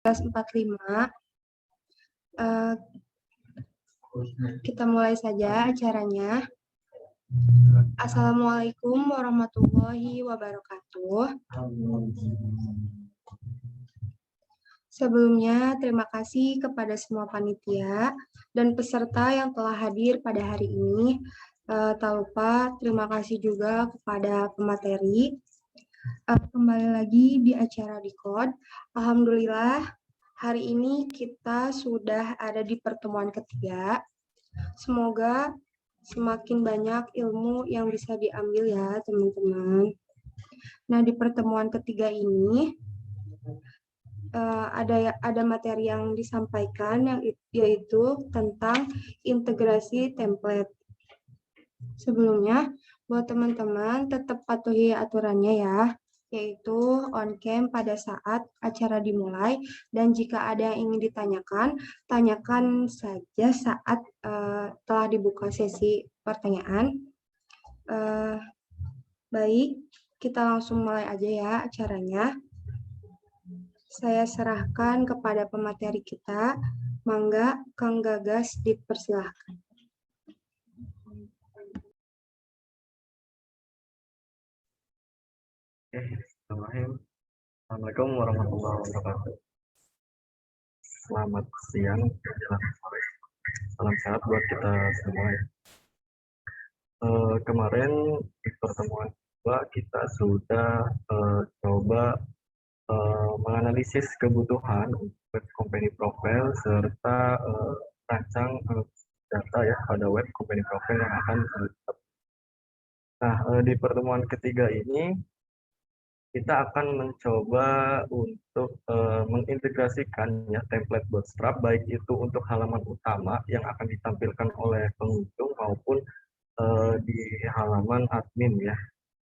1945. Kita mulai saja acaranya. Assalamualaikum warahmatullahi wabarakatuh. Sebelumnya, terima kasih kepada semua panitia dan peserta yang telah hadir pada hari ini. Tak lupa, terima kasih juga kepada pemateri. Kembali lagi di acara Decode. Alhamdulillah, hari ini kita sudah ada di pertemuan ketiga. Semoga semakin banyak ilmu yang bisa diambil ya, teman-teman. Nah, di pertemuan ketiga ini, ada materi yang disampaikan yaitu tentang integrasi template. Sebelumnya, buat teman-teman tetap patuhi aturannya ya, yaitu on cam pada saat acara dimulai, dan jika ada yang ingin ditanyakan, tanyakan saja saat telah dibuka sesi pertanyaan. Baik, kita langsung mulai aja ya acaranya. Saya serahkan kepada pemateri kita. Mangga, Kang Gagas dipersilahkan. Assalamualaikum warahmatullahi wabarakatuh. Selamat siang, menjelang sore. Salam sehat buat kita semua ya. Kemarin di pertemuan kita sudah coba menganalisis kebutuhan web company profile serta rancang data ya pada web company profile yang akan di pertemuan ketiga ini kita akan mencoba untuk mengintegrasikan ya template Bootstrap, baik itu untuk halaman utama yang akan ditampilkan oleh pengunjung maupun di halaman admin ya,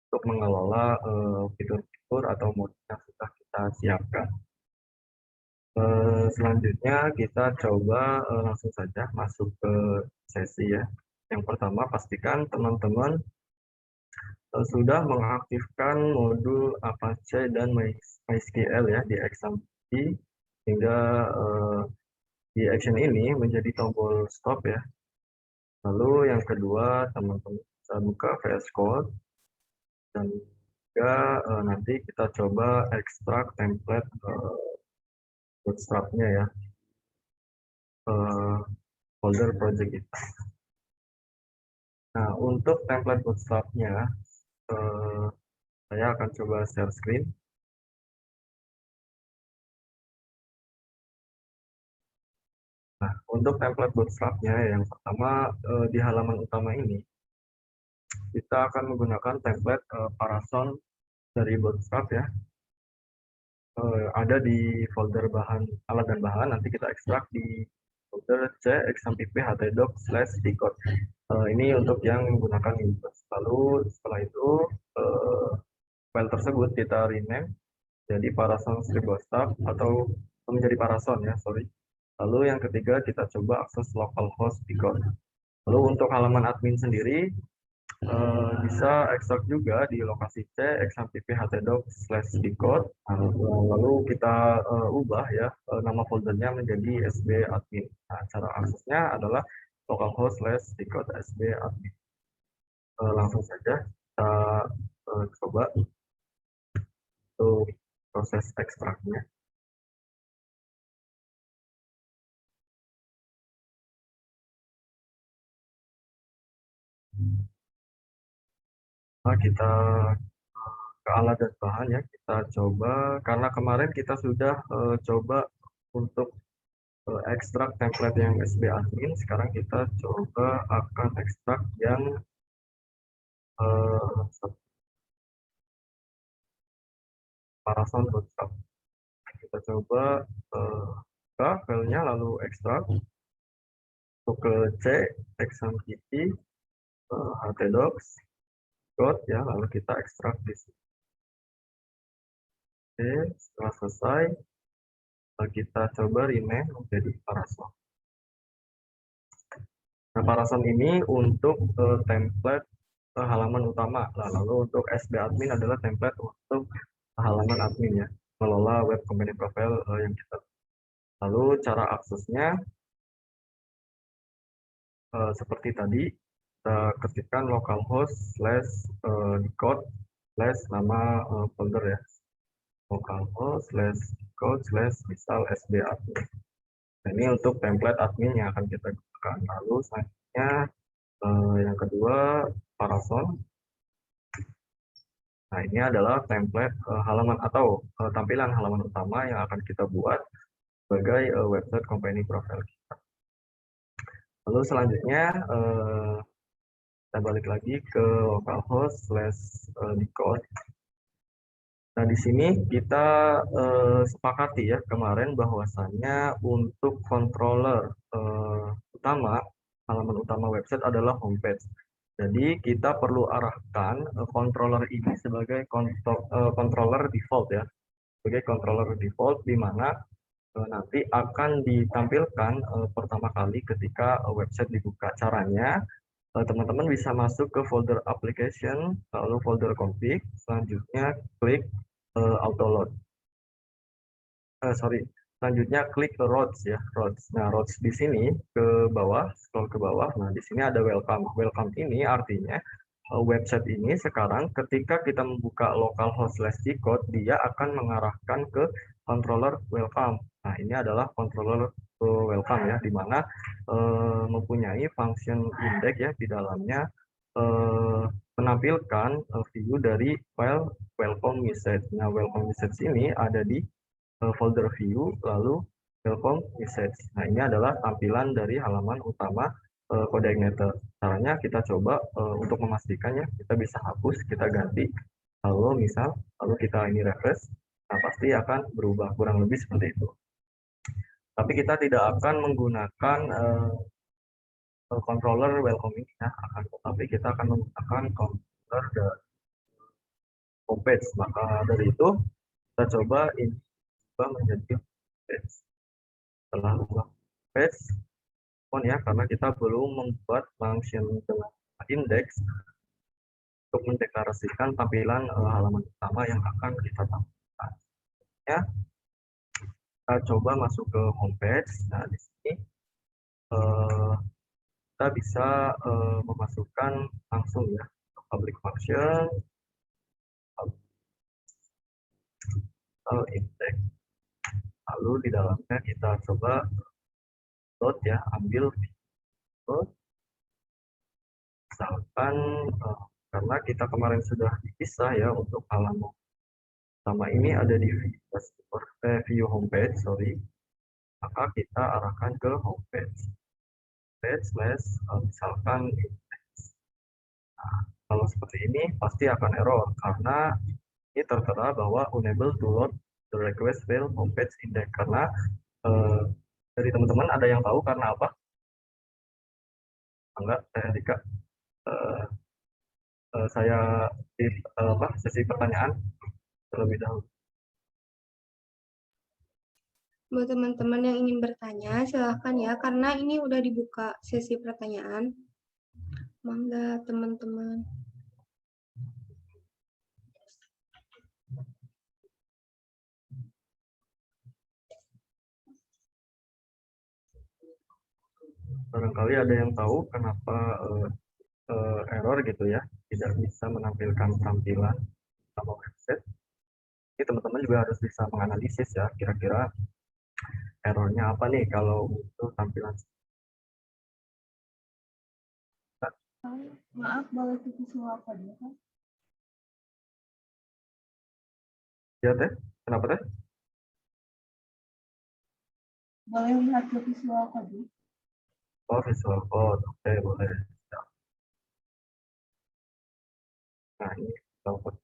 untuk mengelola fitur-fitur atau modul yang sudah kita siapkan. Selanjutnya kita coba langsung saja masuk ke sesi ya. Yang pertama, pastikan teman-teman sudah mengaktifkan modul Apache dan MySQL ya di XAMPP, hingga di action ini menjadi tombol stop ya. Lalu yang kedua, teman-teman bisa buka VS Code, dan juga nanti kita coba ekstrak template Bootstrap-nya ya, folder project kita. Nah, untuk template Bootstrap-nya, saya akan coba share screen. Nah, untuk template Bootstrap-nya, yang pertama di halaman utama ini, kita akan menggunakan template Parasol dari Bootstrap ya. Ada di folder bahan, alat dan bahan, nanti kita ekstrak di folder C XAMPP htdoc/decode. Ini untuk yang menggunakan Windows. Lalu setelah itu file tersebut kita rename jadi Parasol Bootstrap atau menjadi Parasol ya, sorry. Lalu yang ketiga kita coba akses localhost decode. Lalu untuk halaman admin sendiri bisa ekstrak juga di lokasi C XAMPP htdoc/decode. Lalu kita ubah ya nama foldernya menjadi sb admin. Nah, cara aksesnya adalah localhost/decode sb admin. Langsung saja kita coba untuk proses ekstraknya. Nah, kita ke alat dan bahan ya, kita coba, karena kemarin kita sudah coba untuk ekstrak template yang sb admin, sekarang kita coba akan ekstrak yang Parasol Bootstrap. Kita coba buka filenya lalu ekstrak untuk ke C XAMPP htdocs ya, lalu kita ekstrak di sini. Oke, setelah selesai kita coba rename menjadi Parasol. Nah, Parasol ini untuk template halaman utama. Lalu untuk sb admin adalah template untuk halaman admin ya, mengelola web company profile yang kita. Lalu cara aksesnya seperti tadi, kita ketikkan localhost slash decode slash nama folder ya. Localhost slash decode slash misal sbadmin. Nah, ini untuk template admin yang akan kita gunakan. Lalu selanjutnya yang kedua Parasol. Nah, ini adalah template halaman atau tampilan halaman utama yang akan kita buat sebagai website company profile kita. Lalu selanjutnya kita balik lagi ke localhost slash decode. Nah, di sini kita sepakati ya kemarin bahwasannya untuk controller utama, halaman utama website adalah homepage. Jadi kita perlu arahkan controller ini sebagai controller default ya, sebagai controller default di mana nanti akan ditampilkan pertama kali ketika website dibuka. Caranya teman-teman bisa masuk ke folder application, lalu folder config, selanjutnya klik auto load. Selanjutnya klik routes ya, routes. Nah, routes di sini ke bawah, scroll ke bawah. Nah, di sini ada welcome. Welcome ini artinya website ini sekarang ketika kita membuka localhost/decode, dia akan mengarahkan ke controller welcome. Nah, ini adalah controller welcome ya, di mana mempunyai function index ya di dalamnya, menampilkan view dari file welcome message. Nah, welcome message ini ada di folder view, lalu welcome message. Nah, ini adalah tampilan dari halaman utama kode igniter. Caranya kita coba untuk memastikannya, kita bisa hapus, kita ganti, lalu kita ini refresh, nah pasti akan berubah kurang lebih seperti itu. Tapi kita tidak akan menggunakan controller welcome ini ya, tetapi kita akan menggunakan controller dari homepage. Maka dari itu kita coba ini menjadi homepage. Setelah homepage ya, karena kita belum membuat function dengan index untuk mendeklarasikan tampilan halaman utama yang akan kita tampilkan. Ya, kita coba masuk ke homepage. Nah, di sini kita bisa memasukkan langsung ya public function atau index. Lalu di dalamnya kita coba load ya, ambil load. Misalkan karena kita kemarin sudah dipisah ya untuk halaman utama ini ada di view homepage, maka kita arahkan ke homepage. Slash misalkan nah, kalau seperti ini pasti akan error karena ini tertera bahwa unable to load the request file homepage index, karena dari teman-teman ada yang tahu karena apa? Enggak, saya Dika. Saya di sesi pertanyaan terlebih dahulu. Buat teman-teman yang ingin bertanya, silahkan ya, karena ini udah dibuka sesi pertanyaan. Mangga teman-teman. Barangkali ada yang tahu kenapa error gitu ya, tidak bisa menampilkan tampilan sama website. Ini teman-teman juga harus bisa menganalisis ya, kira-kira errornya apa nih kalau untuk tampilan. Maaf, boleh visual code kan? Ya teh, kenapa teh? Boleh melihat ke visual code? Oh, visual code, oke boleh. Nah, ini visual code.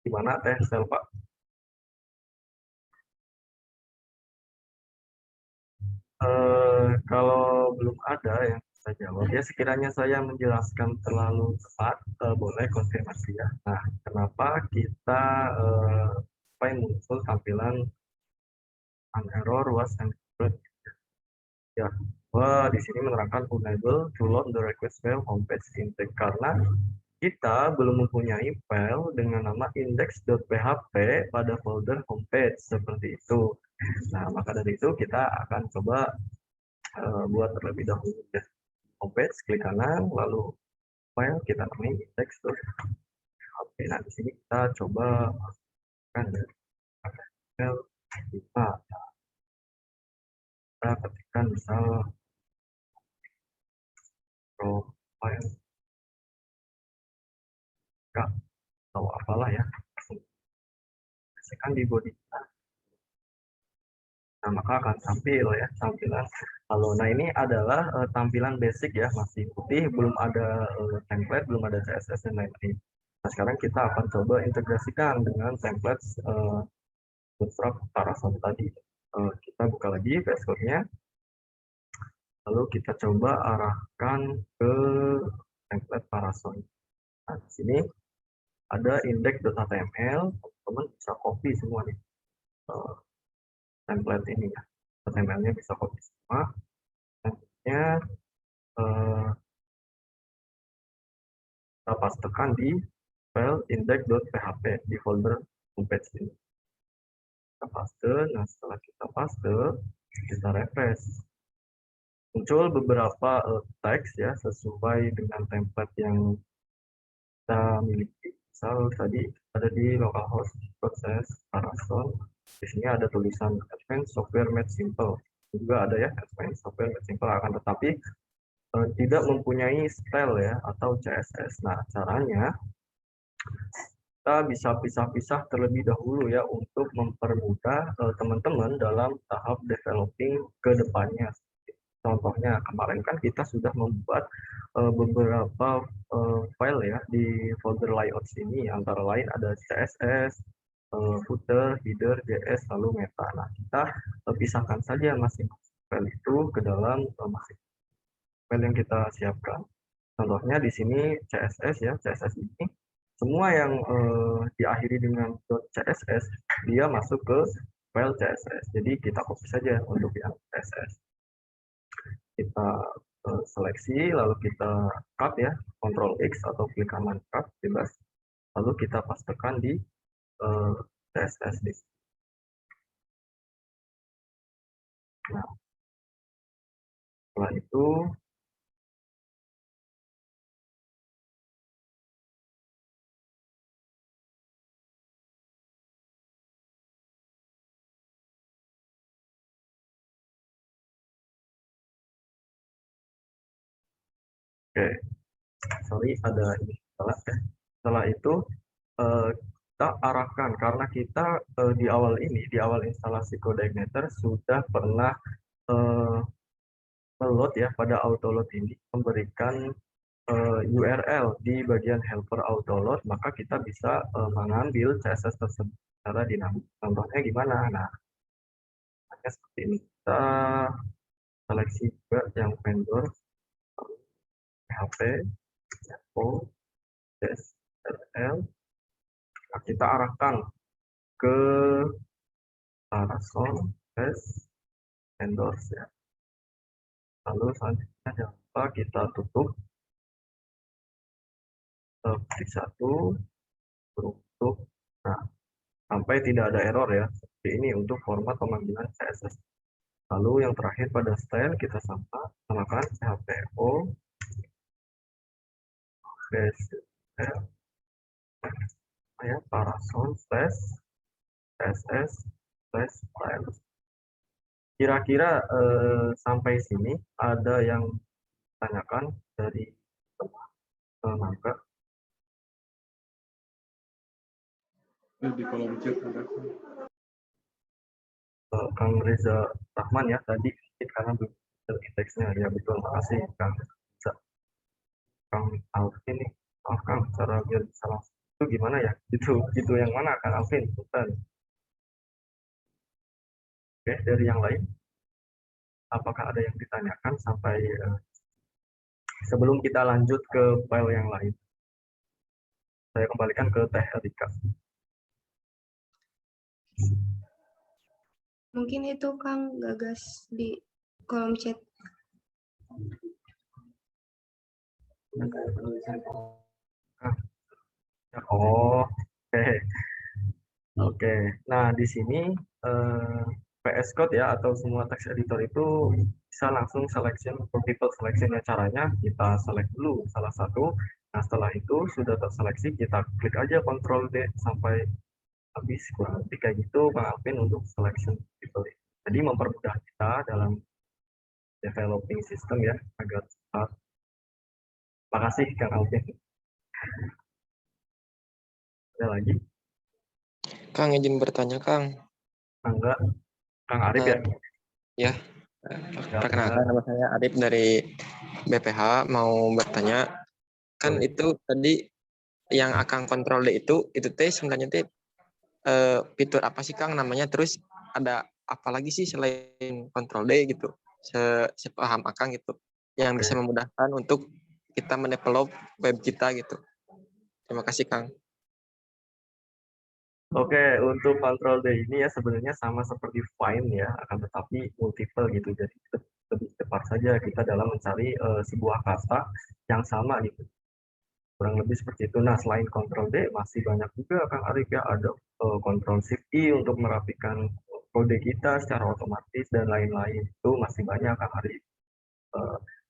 Gimana Teh Selva? Kalau belum ada yang bisa jawab, ya sekiranya saya menjelaskan terlalu cepat, boleh konfirmasi ya. Nah, kenapa kita sampai muncul tampilan an error was encoded? Ya, wah di sini menerangkan unable to load the request file homepage intake karena kita belum mempunyai file dengan nama index.php pada folder homepage seperti itu. Nah, maka dari itu kita akan coba buat terlebih dahulu ya. Homepage, klik kanan, lalu file kita namai index.php. Nah, di sini kita coba kan file kita ketikkan misal profile atau apalah ya, kan di body. Nah, maka akan tampil ya tampilan halo. Nah, ini adalah tampilan basic ya, masih putih, belum ada template, belum ada CSS dan lain-lain. Nah, sekarang kita akan coba integrasikan dengan template Bootstrap Parasol tadi. Kita buka lagi VS Code-nya, lalu kita coba arahkan ke template Parasol. Nah, di sini ada index.html, teman-teman bisa copy semua nih template ini ya. HTML-nya bisa copy semua. Selanjutnya kita pastekan di file index.php di folder homepage ini. Kita paste. Nah, setelah kita paste, kita refresh. Muncul beberapa teks ya sesuai dengan template yang kita miliki. Misal tadi ada di localhost proses parasol. Di sini ada tulisan Advanced Software Made Simple. Juga ada ya Advanced Software Made Simple, akan tetapi tidak mempunyai style ya atau CSS. Nah, caranya kita bisa pisah-pisah terlebih dahulu ya untuk mempermudah teman-teman dalam tahap developing ke depannya. Contohnya kemarin kan kita sudah membuat beberapa file ya di folder layouts ini, antara lain ada CSS, footer, header, JS, lalu meta. Nah, kita pisahkan saja masing-masing file itu ke dalam masing file yang kita siapkan. Contohnya di sini CSS ya, CSS ini semua yang diakhiri dengan .css dia masuk ke file CSS. Jadi kita copy saja untuk yang CSS. Kita seleksi, lalu kita cut ya, Ctrl X atau klik kanan cut bebas. Lalu kita pastekan di CSS di sini. Nah, setelah itu oke, sorry ada ini salah ya. Setelah itu kita arahkan karena kita di awal instalasi CodeIgniter sudah pernah meload ya, pada autoload ini memberikan URL di bagian helper autoload, maka kita bisa mengambil CSS tersebut secara dinamis. Contohnya gimana? Nah, seperti ini. Kita seleksi juga yang vendor PHP, O, SRL. Nah, kita arahkan ke parasol vendors ya. Lalu selanjutnya jangan lupa kita tutup klik satu untuk sampai tidak ada error ya. Seperti ini untuk format pemanggilan CSS. Lalu yang terakhir pada style kita samakan PHPO ya, parasol CSS style. Kira-kira sampai sini ada yang tanyakan dari teman-teman? Di kolom chat ada Kang Reza Rahman ya tadi karena belum indeksnya ya, betul, makasih Kang Alvin ini. Maaf Kang, cara biar bisa langsung itu gimana ya? Itu yang mana Kang Alvin? Bukan. Oke, dari yang lain, apakah ada yang ditanyakan sampai sebelum kita lanjut ke file yang lain? Saya kembalikan ke Teh Erika. Mungkin itu Kang Gagas di kolom chat. Oh, oke. Oke. Nah, di sini VS Code ya atau semua text editor itu bisa langsung selection multiple selection. Caranya kita select dulu salah satu. Nah, setelah itu sudah terseleksi, kita klik aja Ctrl D sampai habis, kurang lebih kayak gitu Bang Alvin untuk selection multiple. Jadi mempermudah kita dalam developing system ya agar cepat. Makasih Kang Alvin. Ada lagi? Kang, izin bertanya, Kang. Enggak, Kang Arif ya? Ya, perkenalkan nama saya Arif dari BPH. Mau bertanya, kan Boleh. itu tadi yang akan kontrol D itu teh sebenarnya teh fitur apa sih Kang namanya? Terus ada apa lagi sih selain kontrol D gitu? Sepaham Akang gitu, yang bisa memudahkan untuk kita mendevelop web kita gitu. Terima kasih Kang. Oke, untuk control D ini ya sebenarnya sama seperti find ya, akan tetapi multiple gitu. Jadi lebih cepat saja kita dalam mencari sebuah kata yang sama gitu. Kurang lebih seperti itu. Nah, selain control D masih banyak juga Kang Arif ya, ada control shift I untuk merapikan kode kita secara otomatis dan lain-lain. Itu masih banyak Kang Arif.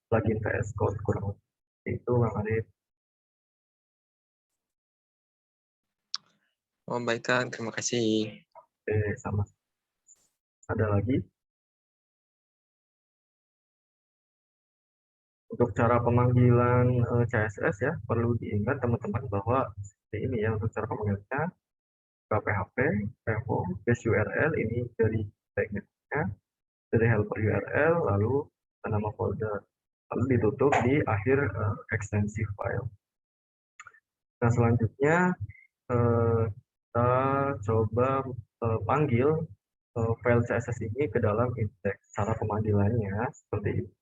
Plugin VS Code kurang lebih itu Kang Arif. Oh, baik Kang, terima kasih. Oke, sama. Ada lagi? Untuk cara pemanggilan CSS ya, perlu diingat teman-teman bahwa seperti ini ya untuk cara pemanggilannya, PHP, revo, base URL ini dari tagnya, dari helper URL, lalu nama folder, lalu ditutup di akhir ekstensi file. Nah selanjutnya kita coba panggil file CSS ini ke dalam index. Cara pemanggilannya seperti ini.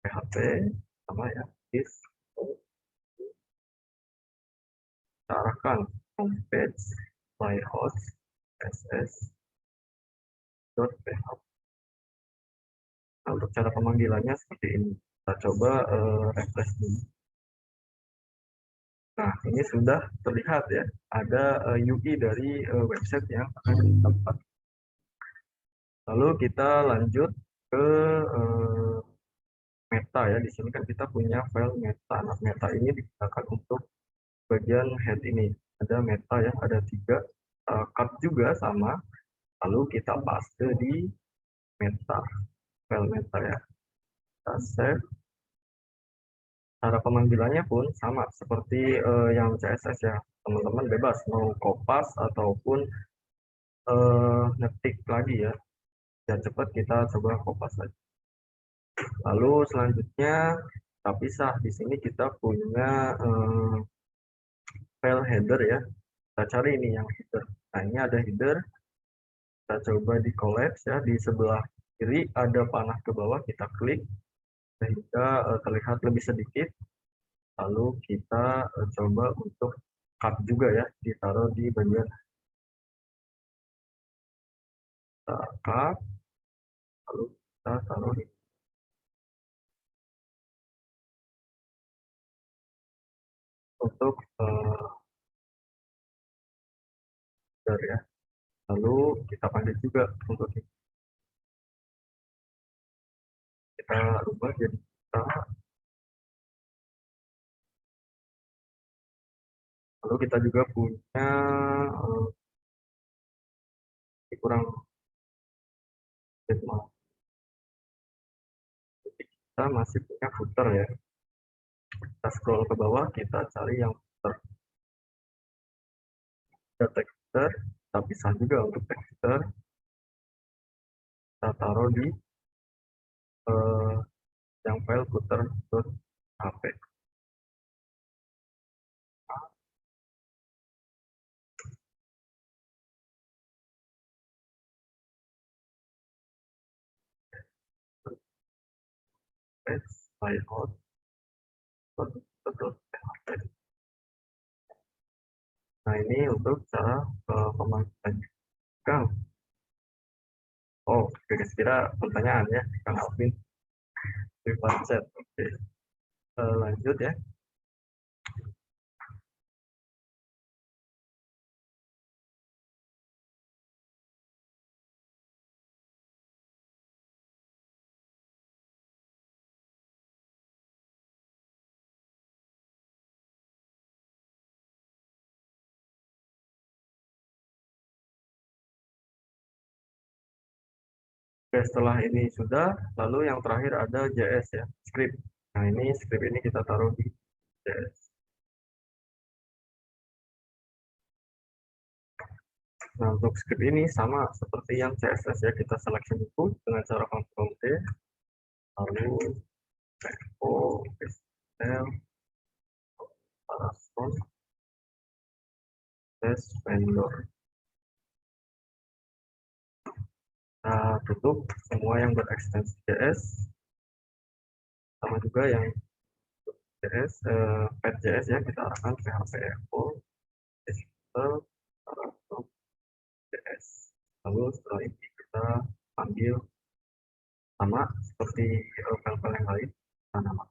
PHP sama ya, is arahkan homepage my host ss.php. Nah, untuk cara pemanggilannya seperti ini. Kita coba refresh dulu. Nah, ini sudah terlihat ya, ada UI dari website yang akan kita buat. Lalu kita lanjut ke meta ya. Di sini kan kita punya file meta. Nah, meta ini digunakan untuk bagian head ini. Ada meta ya, ada 3. Cut juga sama. Lalu kita paste di meta, file meta ya. Kita save. Cara pemanggilannya pun sama seperti yang CSS ya. Teman-teman bebas mau kopas ataupun ngetik lagi ya. Biar cepat kita coba kopas lagi. Lalu selanjutnya kita pisah. Di sini kita punya file header ya. Kita cari ini yang header. Nah ini ada header. Kita coba di collapse ya. Di sebelah kiri ada panah ke bawah. Kita klik sehingga terlihat lebih sedikit. Lalu kita coba untuk cut juga ya. Ditaruh di bagian kita cut. Lalu kita taruh di untuk ya. Lalu kita panggil juga untuk kita ubah jadi kita. Lalu kita juga punya kurang kita masih punya footer ya. Kita scroll ke bawah, kita cari yang footer. Ada texture, kita pisah juga untuk texture. Kita taruh di yang file footer.php. layout. Nah, ini untuk cara pemanggilan Kang. Oh, kira-kira pertanyaan ya, Kang Alvin. Private chat. Oke. Lanjut ya. Oke, setelah ini sudah, lalu yang terakhir ada JS ya, script. Nah, ini script ini kita taruh di JS. Nah, untuk script ini sama seperti yang CSS ya, kita selection itu dengan cara Ctrl D, lalu Expo, STL, Parason, Test Vendor. Nah, tutup semua yang berekstensi JS, sama juga yang JS, pet.js ya, kita arahkan PHP Expo, Parason, JS. Lalu setelah ini kita panggil sama seperti file-file yang lain, nama.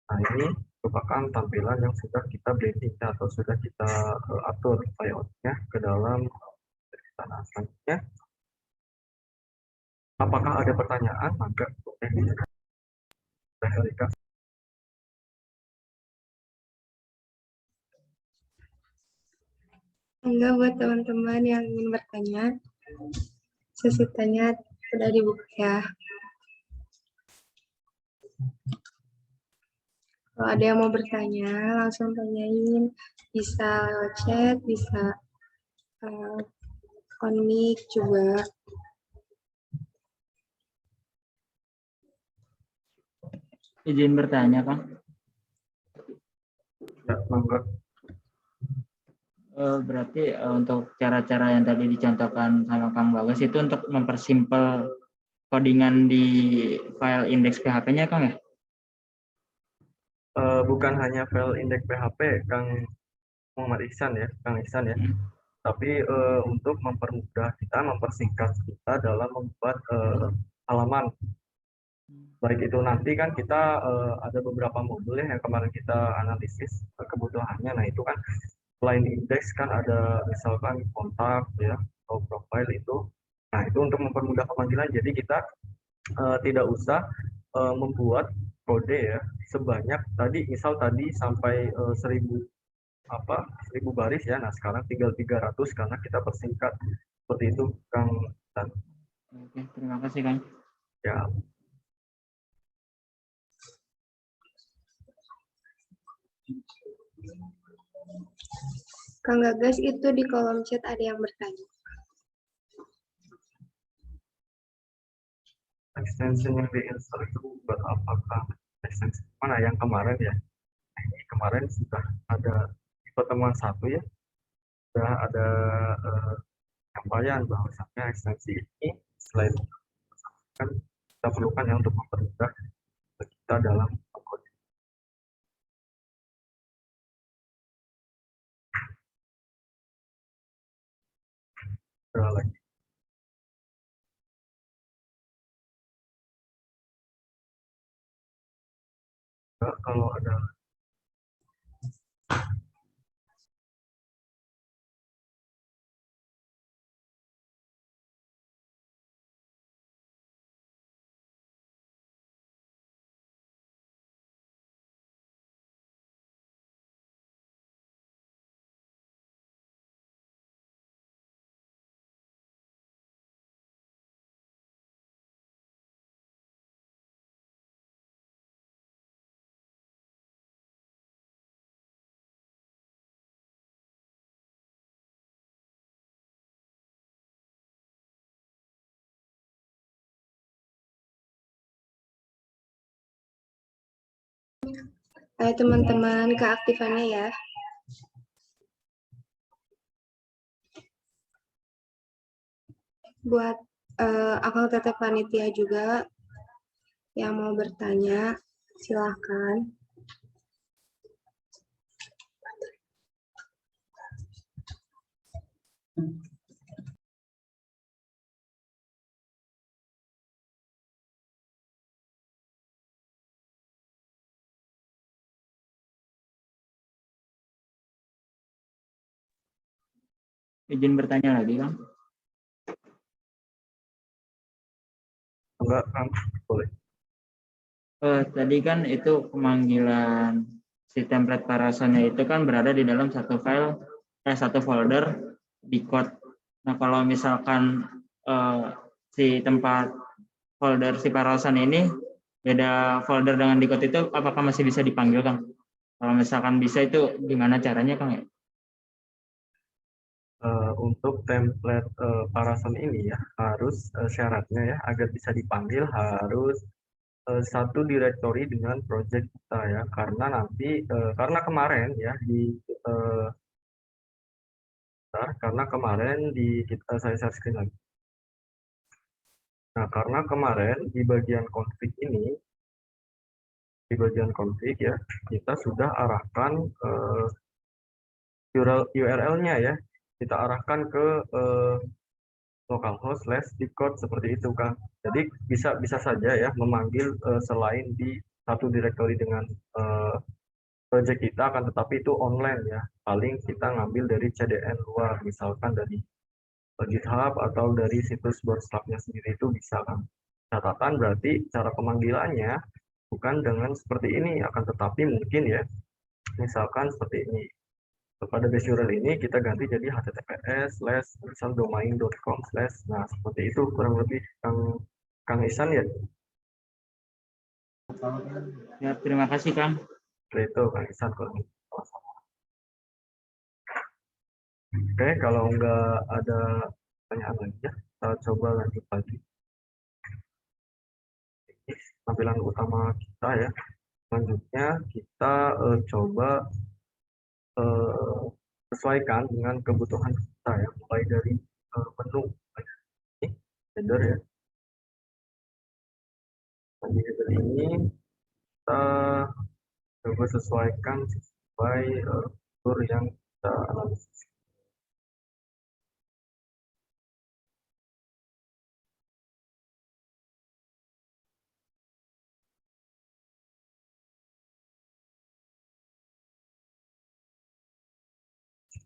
Nah, ini merupakan tampilan yang sudah kita blending atau sudah kita atur layoutnya ke dalam tanah. Selanjutnya, apakah ada pertanyaan? Maka Enggak, buat teman-teman yang ingin bertanya, sesi tanya sudah dibuka ya. Kalau ada yang mau bertanya, langsung tanyain. Bisa lewat chat, bisa on mic juga. Izin bertanya, Kang. Ya, mangga. Berarti untuk cara-cara yang tadi dicontohkan sama Kang Bagas itu untuk mempersimpel codingan di file index PHP-nya, Kang ya? Bukan hanya file index PHP, Kang Muhammad Ihsan ya, Kang Ihsan ya. Tapi untuk mempermudah kita, mempersingkat kita dalam membuat halaman. Baik itu nanti kan kita ada beberapa modul ya yang kemarin kita analisis kebutuhannya. Nah, itu kan selain indeks kan ada misalkan kontak ya atau profile itu. Nah, itu untuk mempermudah pemanggilan. Jadi kita tidak usah membuat kode ya sebanyak tadi, misal tadi sampai 1000 baris ya. Nah, sekarang tinggal 300 karena kita persingkat seperti itu, Kang. Oke, terima kasih, Kang. Ya. Kang Gagas, itu di kolom chat ada yang bertanya. Extension yang diinstal itu buat apakah? Extension mana yang kemarin ya? Ini kemarin sudah ada di pertemuan 1 ya, sudah ada penyampaian bahwasannya ekstensi ini selain kan kita perlukan yang untuk mempermudah kita dalam mengkode. Lagi. Kalau ada Ayo teman-teman, keaktifannya ya. Buat Akang teteh panitia juga yang mau bertanya, silahkan. Izin bertanya lagi, Kang. Enggak, Kang, boleh. Tadi kan itu pemanggilan si template Parasonnya itu kan berada di dalam satu file, satu folder di code. Nah, kalau misalkan si tempat folder si Parason ini beda folder dengan di code itu, apakah masih bisa dipanggil, Kang? Kalau misalkan bisa itu gimana caranya, Kang? Untuk template Parason ini ya harus syaratnya ya agar bisa dipanggil harus satu directory dengan project kita ya, karena nanti karena kemarin ya karena kemarin di kita saya share screen lagi. Nah, karena kemarin di bagian config ini, di bagian config ya, kita sudah arahkan URL-nya ya, kita arahkan ke localhost /dcode seperti itu, Kang. Jadi bisa saja ya memanggil selain di satu directory dengan project kita, akan tetapi itu online ya. Paling kita ngambil dari CDN luar, misalkan dari GitHub atau dari situs Bootstrap-nya sendiri itu bisa, kan. Catatan berarti cara pemanggilannya bukan dengan seperti ini, akan tetapi mungkin ya, misalkan seperti ini. Pada base URL ini kita ganti jadi https:/domain.com/ nah seperti itu kurang lebih, Kang Isan ya. Ya, terima kasih, Kang. Seperti itu, Kang Isan kurang lebih. Oke, kalau nggak ada pertanyaan lagi ya, kita coba lanjut lagi. Tampilan utama kita ya. Selanjutnya kita coba sesuaikan dengan kebutuhan kita ya, mulai dari menu ini, header ya. Di header ini kita coba sesuaikan sesuai fitur yang kita analisis.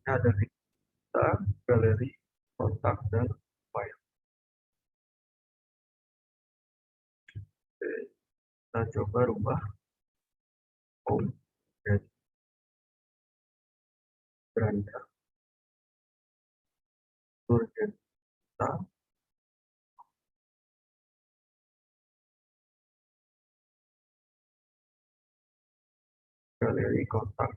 Ada kita, galeri, kontak, dan file. Oke, kita coba rubah home jadi beranda. Turun kita, galeri, kontak,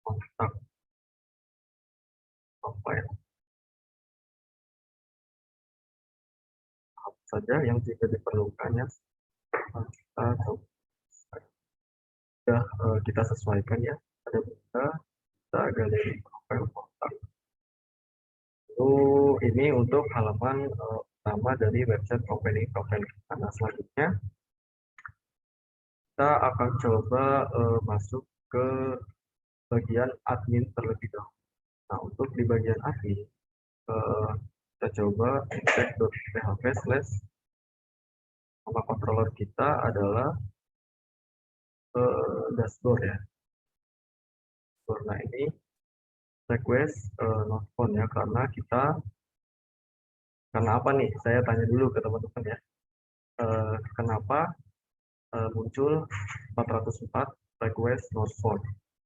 kontak, file. Apa saja yang tidak diperlukannya kita coba. Kita sesuaikan ya. Ada kita galeri, profile, kontak. Ini untuk halaman utama dari website company profile kita. Nah, selanjutnya kita akan coba masuk ke bagian admin terlebih dahulu. Nah, untuk di bagian admin kita coba inspect.php/ nama controller kita adalah dashboard ya. Nah, ini request not found ya, karena apa nih? Saya tanya dulu ke teman-teman ya. Kenapa muncul 404 request not found?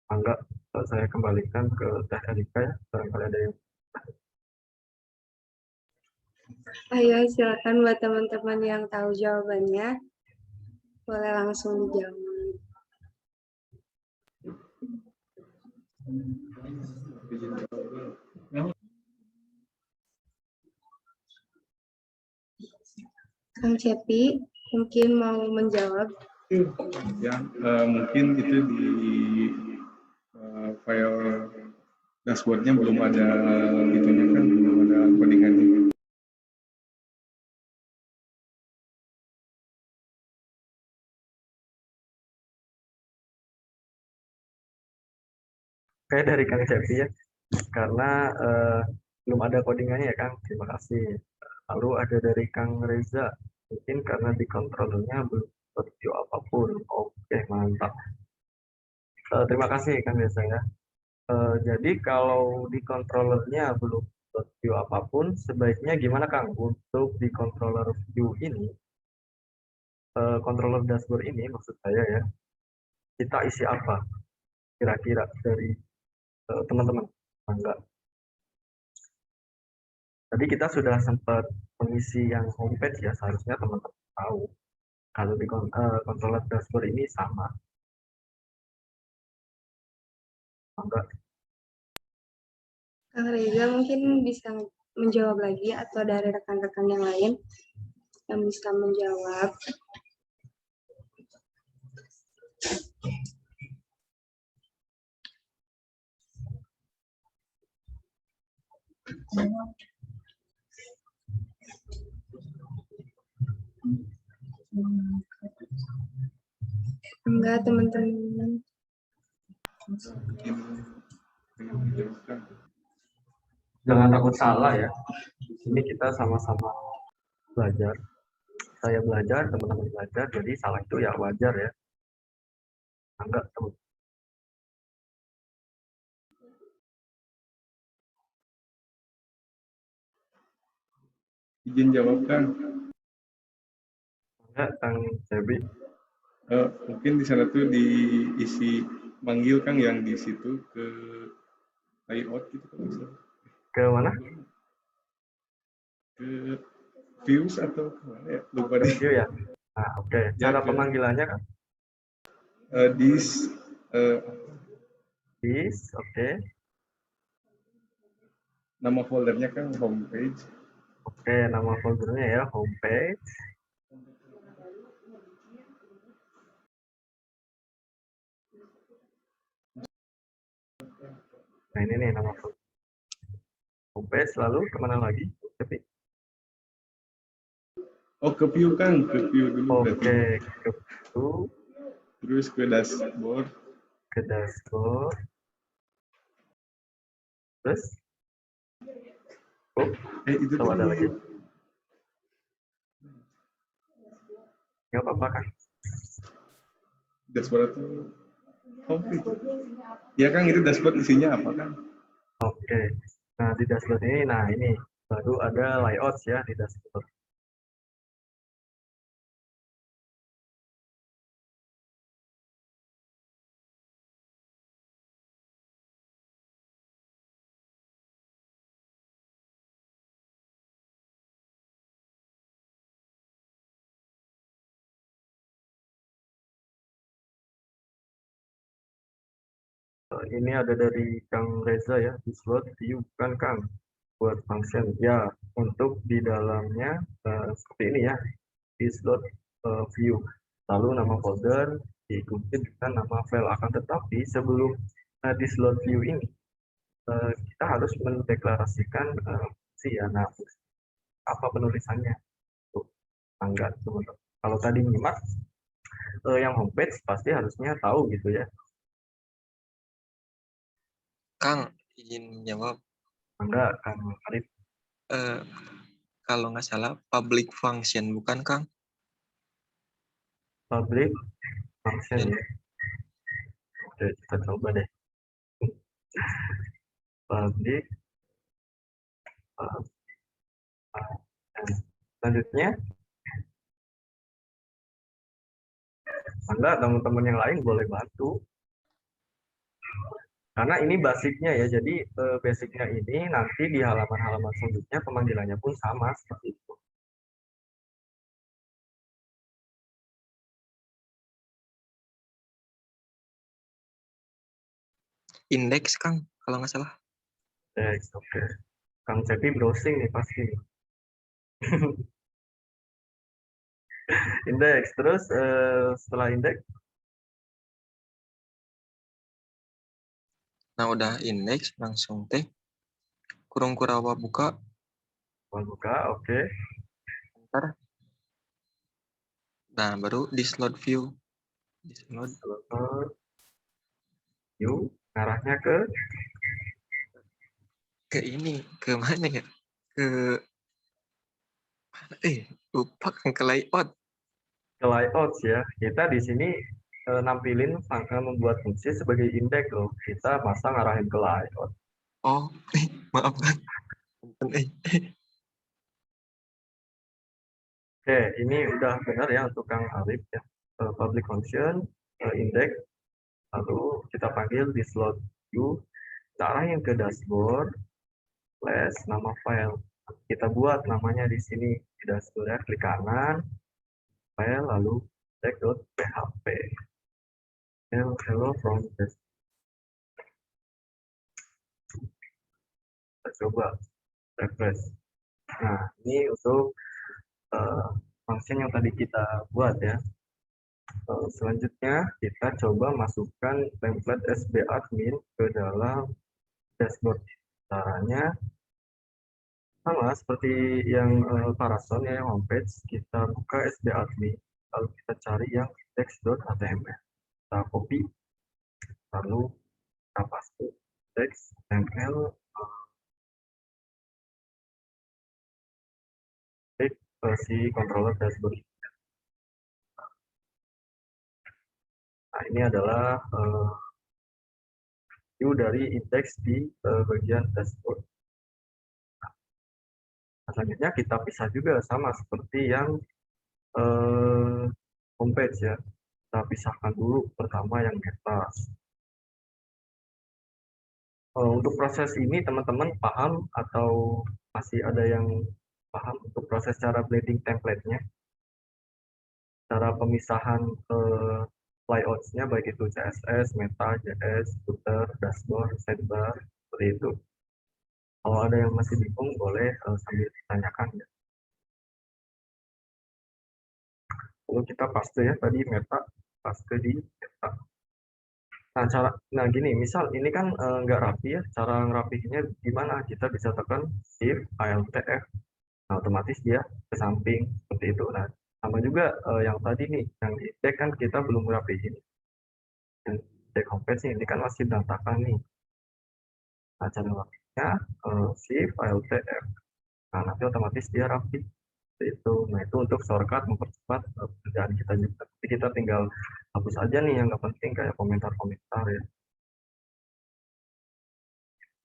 Enggak, saya kembalikan ke Teh Erika ya, barangkali ada yang. Ayo silakan buat teman-teman yang tahu jawabannya, boleh langsung dijawab. Kang Cepi mungkin mau menjawab. Ya, mungkin itu di dashboardnya belum ada itunya kan, belum ada codingannya. Kayak dari Kang Cepi ya, karena belum ada codingannya ya Kang. Terima kasih. Lalu ada dari Kang Reza, mungkin karena di controllernya belum review apapun. Oke, mantap. Terima kasih Kang Reza ya. Jadi kalau di controllernya belum view apapun, sebaiknya gimana Kang untuk di controller view ini, controller dashboard ini maksud saya ya, kita isi apa kira-kira dari teman-teman? Enggak. Tadi kita sudah sempat mengisi yang homepage ya, seharusnya teman-teman tahu kalau di controller dashboard ini sama. Enggak. Kang Reza mungkin bisa menjawab lagi atau dari rekan-rekan yang lain yang bisa menjawab. Enggak, teman-teman. Jangan takut salah ya. Ini kita sama-sama belajar. Saya belajar, teman-teman belajar, jadi salah itu ya wajar ya. Enggak, teman. Izin jawab kan, Enggak, Kang Cebi. mungkin di sana tuh diisi manggil Kang yang di situ ke layout gitu kan misalnya. Ke mana? Ke views atau kemana ya, lupa deh. Review ya. Nah, oke. Cara pemanggilannya kan? This This, oke. nama foldernya kan homepage. Oke, nama foldernya ya, homepage. Nah, ini nih nama folder. Homepage, lalu kemana lagi? Tapi, Oh, ke view Kang, ke view dulu oke, berarti. ke view, Terus ke dashboard. ke dashboard. Terus, oh, Itu atau ada tadi lagi? Nggak apa-apa kan? dashboard atau homepage. Ya Kang, itu dashboard isinya apa kan? Oke. Nah, di dashboard ini, nah ini baru ada layouts ya di dashboard. Ini ada dari Kang Reza ya, di slot view kan Kang, buat function ya, untuk di dalamnya seperti ini ya, di slot view, lalu nama folder diikuti dengan nama file. Akan tetapi sebelum di slot view ini kita harus mendeklarasikan fungsi ya. Nah, apa penulisannya tuh enggak teman-teman. Kalau tadi nyimak yang homepage pasti harusnya tahu gitu ya. Kang, izin jawab. Enggak, Kang Arif. Kalau nggak salah public function, bukan Kang? Public function ya. Oke, kita coba deh. Public selanjutnya Anda teman-teman yang lain boleh bantu karena ini basicnya ya, jadi basicnya ini nanti di halaman-halaman selanjutnya pemanggilannya pun sama seperti itu. Indeks Kang, kalau nggak salah. Oke. Kang Cepi browsing nih pasti. Indeks, terus setelah indeks Nah, udah index langsung teh kurung kurawa buka Buka, oke. ntar. Nah, baru di slot view. Di slot Selesai. View, arahnya ke ini, ke mana ya? Ke lupa kan ke layout. layout ya. Kita di sini nampilin membuat fungsi sebagai indeks loh. Kita pasang arahin ke layout. Oh, maaf kan. Oke, ini udah benar ya untuk Kang Arif ya. Public function, index, lalu kita panggil di slot view, kita arahin ke dashboard, slash nama file. Kita buat namanya di sini di dashboard ya, klik kanan, file, lalu index.php. Hello from dashboard. Kita coba refresh. Nah, ini untuk function yang tadi kita buat ya. Selanjutnya kita coba masukkan template sbadmin ke dalam dashboard. Caranya sama seperti yang Parason ya, yang homepage. Kita buka sbadmin, lalu kita cari yang index.html. Kita copy, lalu kita paste index.html, klik si controller dashboard. Nah, ini adalah view dari indeks di bagian dashboard. Nah, selanjutnya kita pisah juga sama seperti yang homepage ya. Kita pisahkan dulu pertama yang meta. Untuk proses ini teman-teman paham atau masih ada yang paham untuk proses cara blending template-nya, cara pemisahan layouts-nya baik itu CSS, meta, JS, footer, dashboard, sidebar, seperti itu. Kalau ada yang masih bingung boleh sambil ditanyakan ya. Lalu kita paste ya tadi meta, paste di meta. Nah gini, misal ini kan nggak rapi ya, cara ngerapihinnya gimana? Kita bisa tekan Shift, Alt, F, nah, otomatis dia ke samping seperti itu. Nah, sama juga yang tadi nih, yang di tag kan kita belum ngerapihin. Yang tag homepage ini kan masih berantakan nih. Nah, cara rapinya Shift, Alt, F. Nah, nanti otomatis dia rapi. Seperti itu. Nah, itu untuk shortcut mempercepat pekerjaan kita juga. Jadi kita tinggal hapus aja nih yang nggak penting kayak komentar-komentar ya.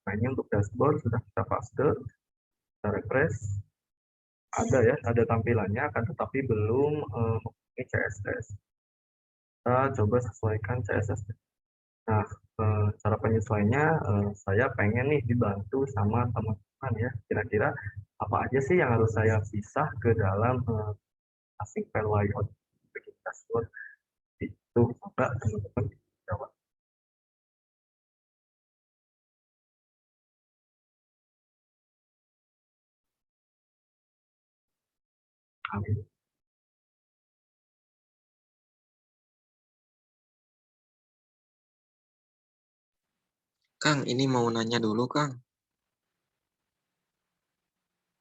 Nah, ini untuk dashboard sudah kita paste, kita refresh. Ada ya, ada tampilannya, akan tetapi belum mempunyai CSS. Kita coba sesuaikan CSS. Nah, cara penyesuaiannya saya pengen nih dibantu sama teman-teman ya. Kira-kira apa aja sih yang harus saya pisah ke dalam async file layout bikin dashboard itu, coba teman-teman jawab. Amin. Kang, ini mau nanya dulu, Kang.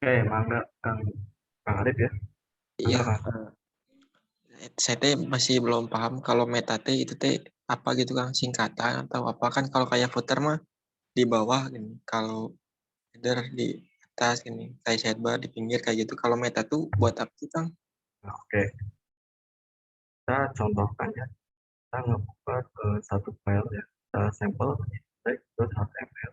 Oke, mangga Kang Arif ya. Iya, Mangga, Kang. saya teh masih belum paham kalau meta teh itu teh apa gitu, Kang, singkatan atau apa. Kan kalau kayak footer mah di bawah gini, kalau header di atas gini, kayak sidebar di pinggir kayak gitu. Kalau meta tuh buat apa sih, Kang? Nah, oke, kita contohkan ya. Kita ngebuka ke satu file ya. Kita sampel index.html.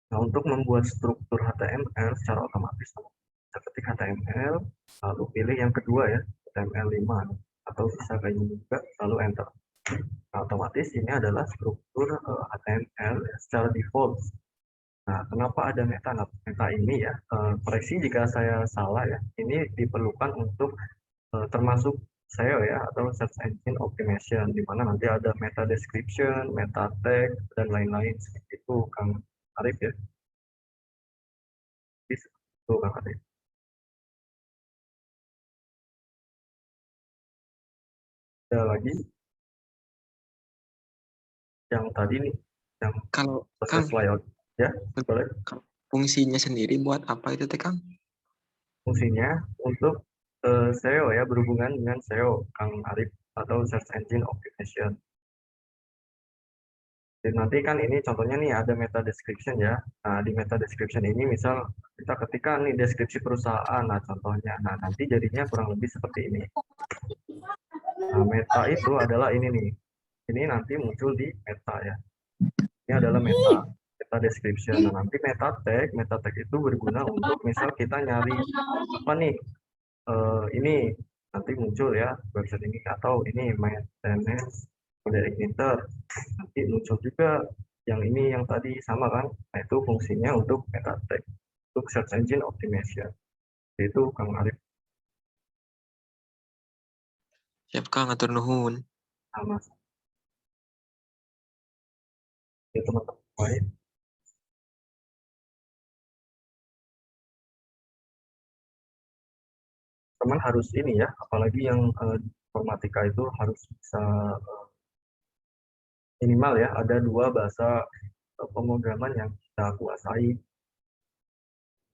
Nah, untuk membuat struktur HTML secara otomatis, kita ketik HTML, lalu pilih yang kedua ya, HTML5, atau bisa kayak gini juga, lalu enter. Nah, otomatis ini adalah struktur HTML secara default. Nah, kenapa ada meta? Nah, meta ini ya, koreksi jika saya salah ya, ini diperlukan untuk termasuk SEO ya, atau Search Engine Optimization, di mana nanti ada meta description, meta tag, dan lain-lain. Seperti itu, Kang Arif ya. Itu Kang Arif. Ada lagi Yang tadi nih, yang Kalau proses Kang, layout. Ya, boleh. fungsinya sendiri buat apa itu teh Kang? Fungsinya untuk SEO ya, berhubungan dengan SEO, Kang Arif, atau Search Engine Optimization. Jadi nanti kan ini contohnya nih ada meta description ya. Nah, di meta description ini misal kita ketikkan nih deskripsi perusahaan, nah contohnya. Nah, nanti jadinya kurang lebih seperti ini. Nah, meta itu adalah ini nih. Ini nanti muncul di meta ya. Ini adalah meta description. Nah, nanti meta tag itu berguna untuk misal kita nyari apa nih? Ini nanti muncul ya website ini atau ini maintenance model igniter. Nanti muncul juga yang ini yang tadi sama kan? Nah, itu fungsinya untuk meta tag, untuk search engine optimization. Itu Kang Arif Siap Kang, atur nuhun. sama ya, teman-teman lain. Teman harus ini ya, apalagi yang informatika itu harus bisa minimal ya ada 2 bahasa pemrograman yang kita kuasai.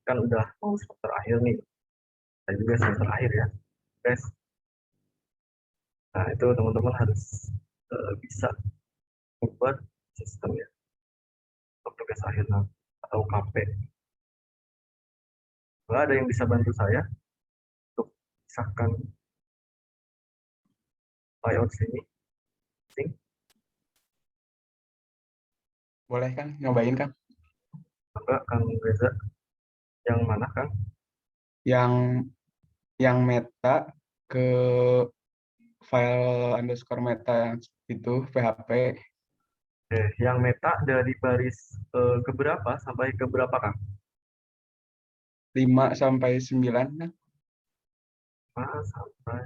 Kan udah mau semester akhir nih, dan juga semester akhir ya, guys. Nah, itu teman-teman harus bisa membuat sistem ya untuk tugas akhir nanti atau KP. Kalau ada yang bisa bantu saya untuk pisahkan layout sini, Boleh kan, nyobain kan? maka Kang Reza yang mana Kang? Yang meta ke file underscore meta yang itu PHP Yang meta dari baris ke berapa sampai ke berapa Kang? 5 sampai 9 kan? 5 sampai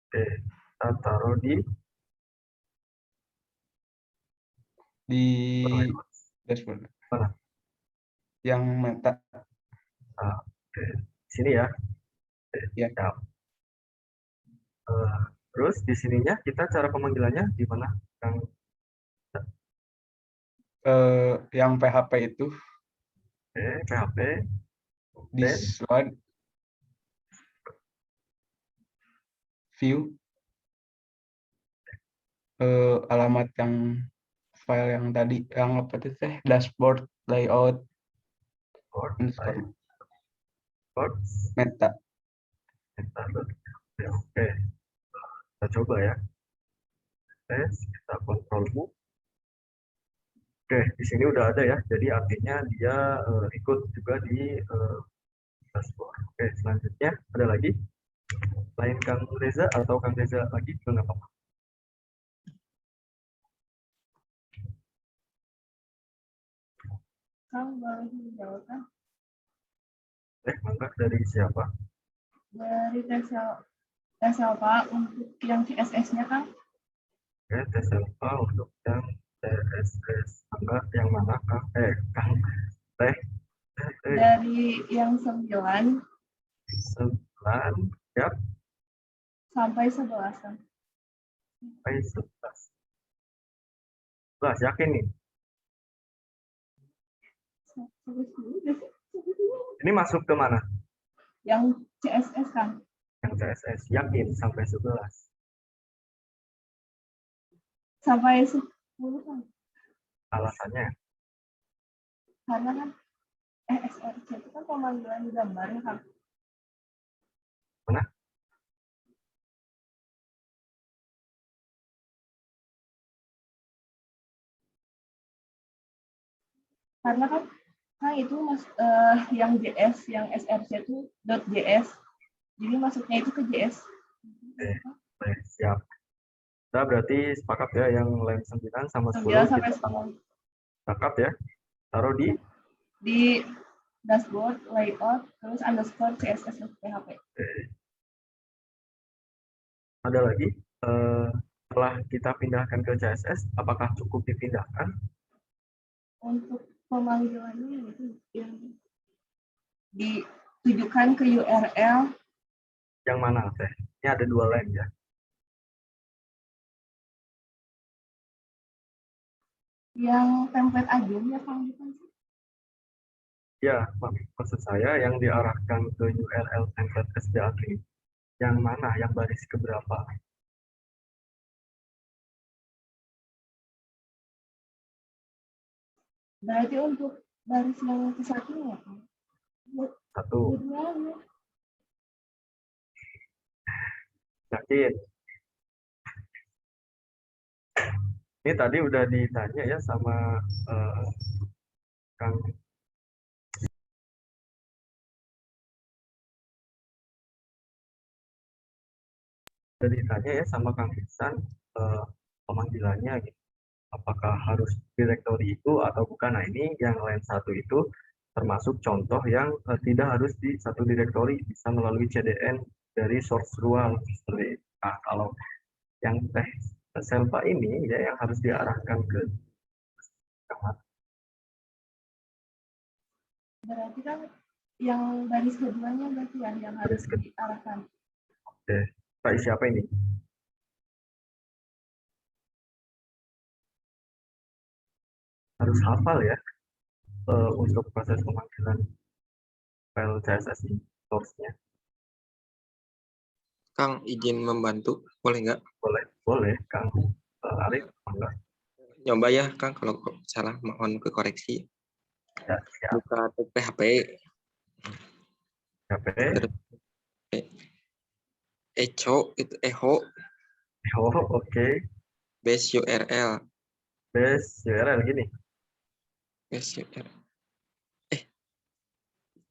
kita taruh di dashboard. mana? Yang meta Sini ya. Ya. Terus di sininya kita cara pemanggilannya di mana Kang? Yang PHP itu PHP di then slide view alamat yang file yang tadi yang apa itu teh dashboard layout underscore meta. Oke, kita coba ya. Kita kontrol U. Oke, di sini udah ada ya. Jadi artinya dia ikut juga di dashboard. Oke, selanjutnya ada lagi lain Kang Reza atau Kang Reza lagi juga nggak apa-apa. Kang boleh dijawab kan? Mangga dari siapa? Dari Tesel Pak untuk yang CSS-nya kan? Oke, tes alpha untuk yang CSS. Mangga yang mana Kang? Kang Teh. Dari yang 9 ya. sampai 11 kan? Sampai 11. 11 yakin nih? Ini masuk ke mana? Yang CSS kan? Yang CSS yakin sampai 11. Sampai 10 kan? Alasannya? Karena kan SRC itu kan pemanggilan gambarnya kan? Mana? Karena kan itu yang JS, yang SRC itu .js. Jadi masuknya itu ke JS. Siap. Kita berarti sepakat ya yang lain 9 sama 10 9 sampai kita 10. sepakat ya. Taruh di dashboard, layout, terus underscore CSS PHP. Ada lagi setelah kita pindahkan ke CSS, apakah cukup dipindahkan? Untuk pemanggilannya itu yang ditujukan ke URL. Yang mana Teh? Ini ada 2 line ya. Yang template agen ya Kang, bukan sih? Ya, maksud saya yang diarahkan ke URL template SDA3 yang mana, yang baris keberapa? Berarti untuk baris yang ke satu ya Kang? Satu, Dua-duanya. yakin. Ini tadi udah ditanya ya sama Kang. Udah ditanya ya sama Kang Ihsan pemanggilannya gitu. Apakah harus direktori itu atau bukan? Nah ini yang lain satu itu termasuk contoh yang tidak harus di satu direktori, bisa melalui CDN dari source ruang seperti itu. Nah, kalau yang Selva ini ya yang harus diarahkan ke Berarti kan yang baris keduanya berarti yang harus baris kedua. diarahkan. Oke, Pak siapa ini? Harus hafal ya untuk proses pemanggilan file CSS ini, source-nya. Kang, izin membantu, boleh nggak? Boleh, Kang Arif, enggak? Nyoba ya, Kang, kalau salah mohon koreksi. Ya, siap. Buka PHP, PHP. terus echo itu echo Oh, oke. base URL, Base URL gini. base URL.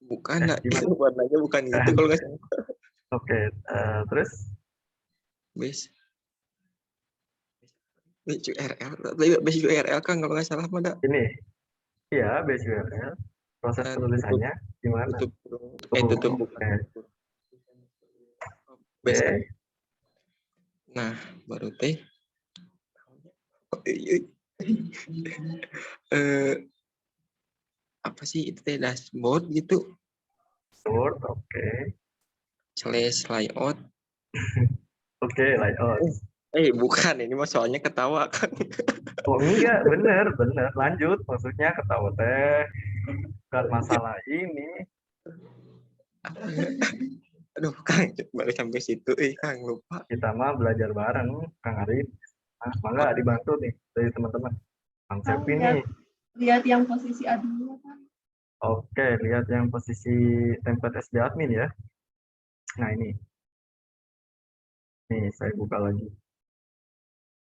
Bukan, nah, Gimana? warnanya bukan gitu kalau nggak salah. Oke, terus Base URL, base URL kan kalau nggak salah pada ini, ya base URL. Proses penulisannya gimana? tutup bukan. Base. Oke. Nah, baru teh. Apa sih itu teh dashboard gitu? Dashboard, oke. Slash layout. Oke, layout. Bukan, ini mah soalnya ketawa kan. Oh enggak, bener. Lanjut, maksudnya ketawa teh. Bukan masalah ini. Aduh, Kang, balik sampai situ, Kang, lupa. Kita mah belajar bareng, Kang Arif. Nah, mangga dibantu nih dari teman-teman. Kang Sepi nih. Lihat yang posisi adminnya kan. Oke, lihat yang posisi template SD admin ya. Nah ini. Nih, saya buka lagi.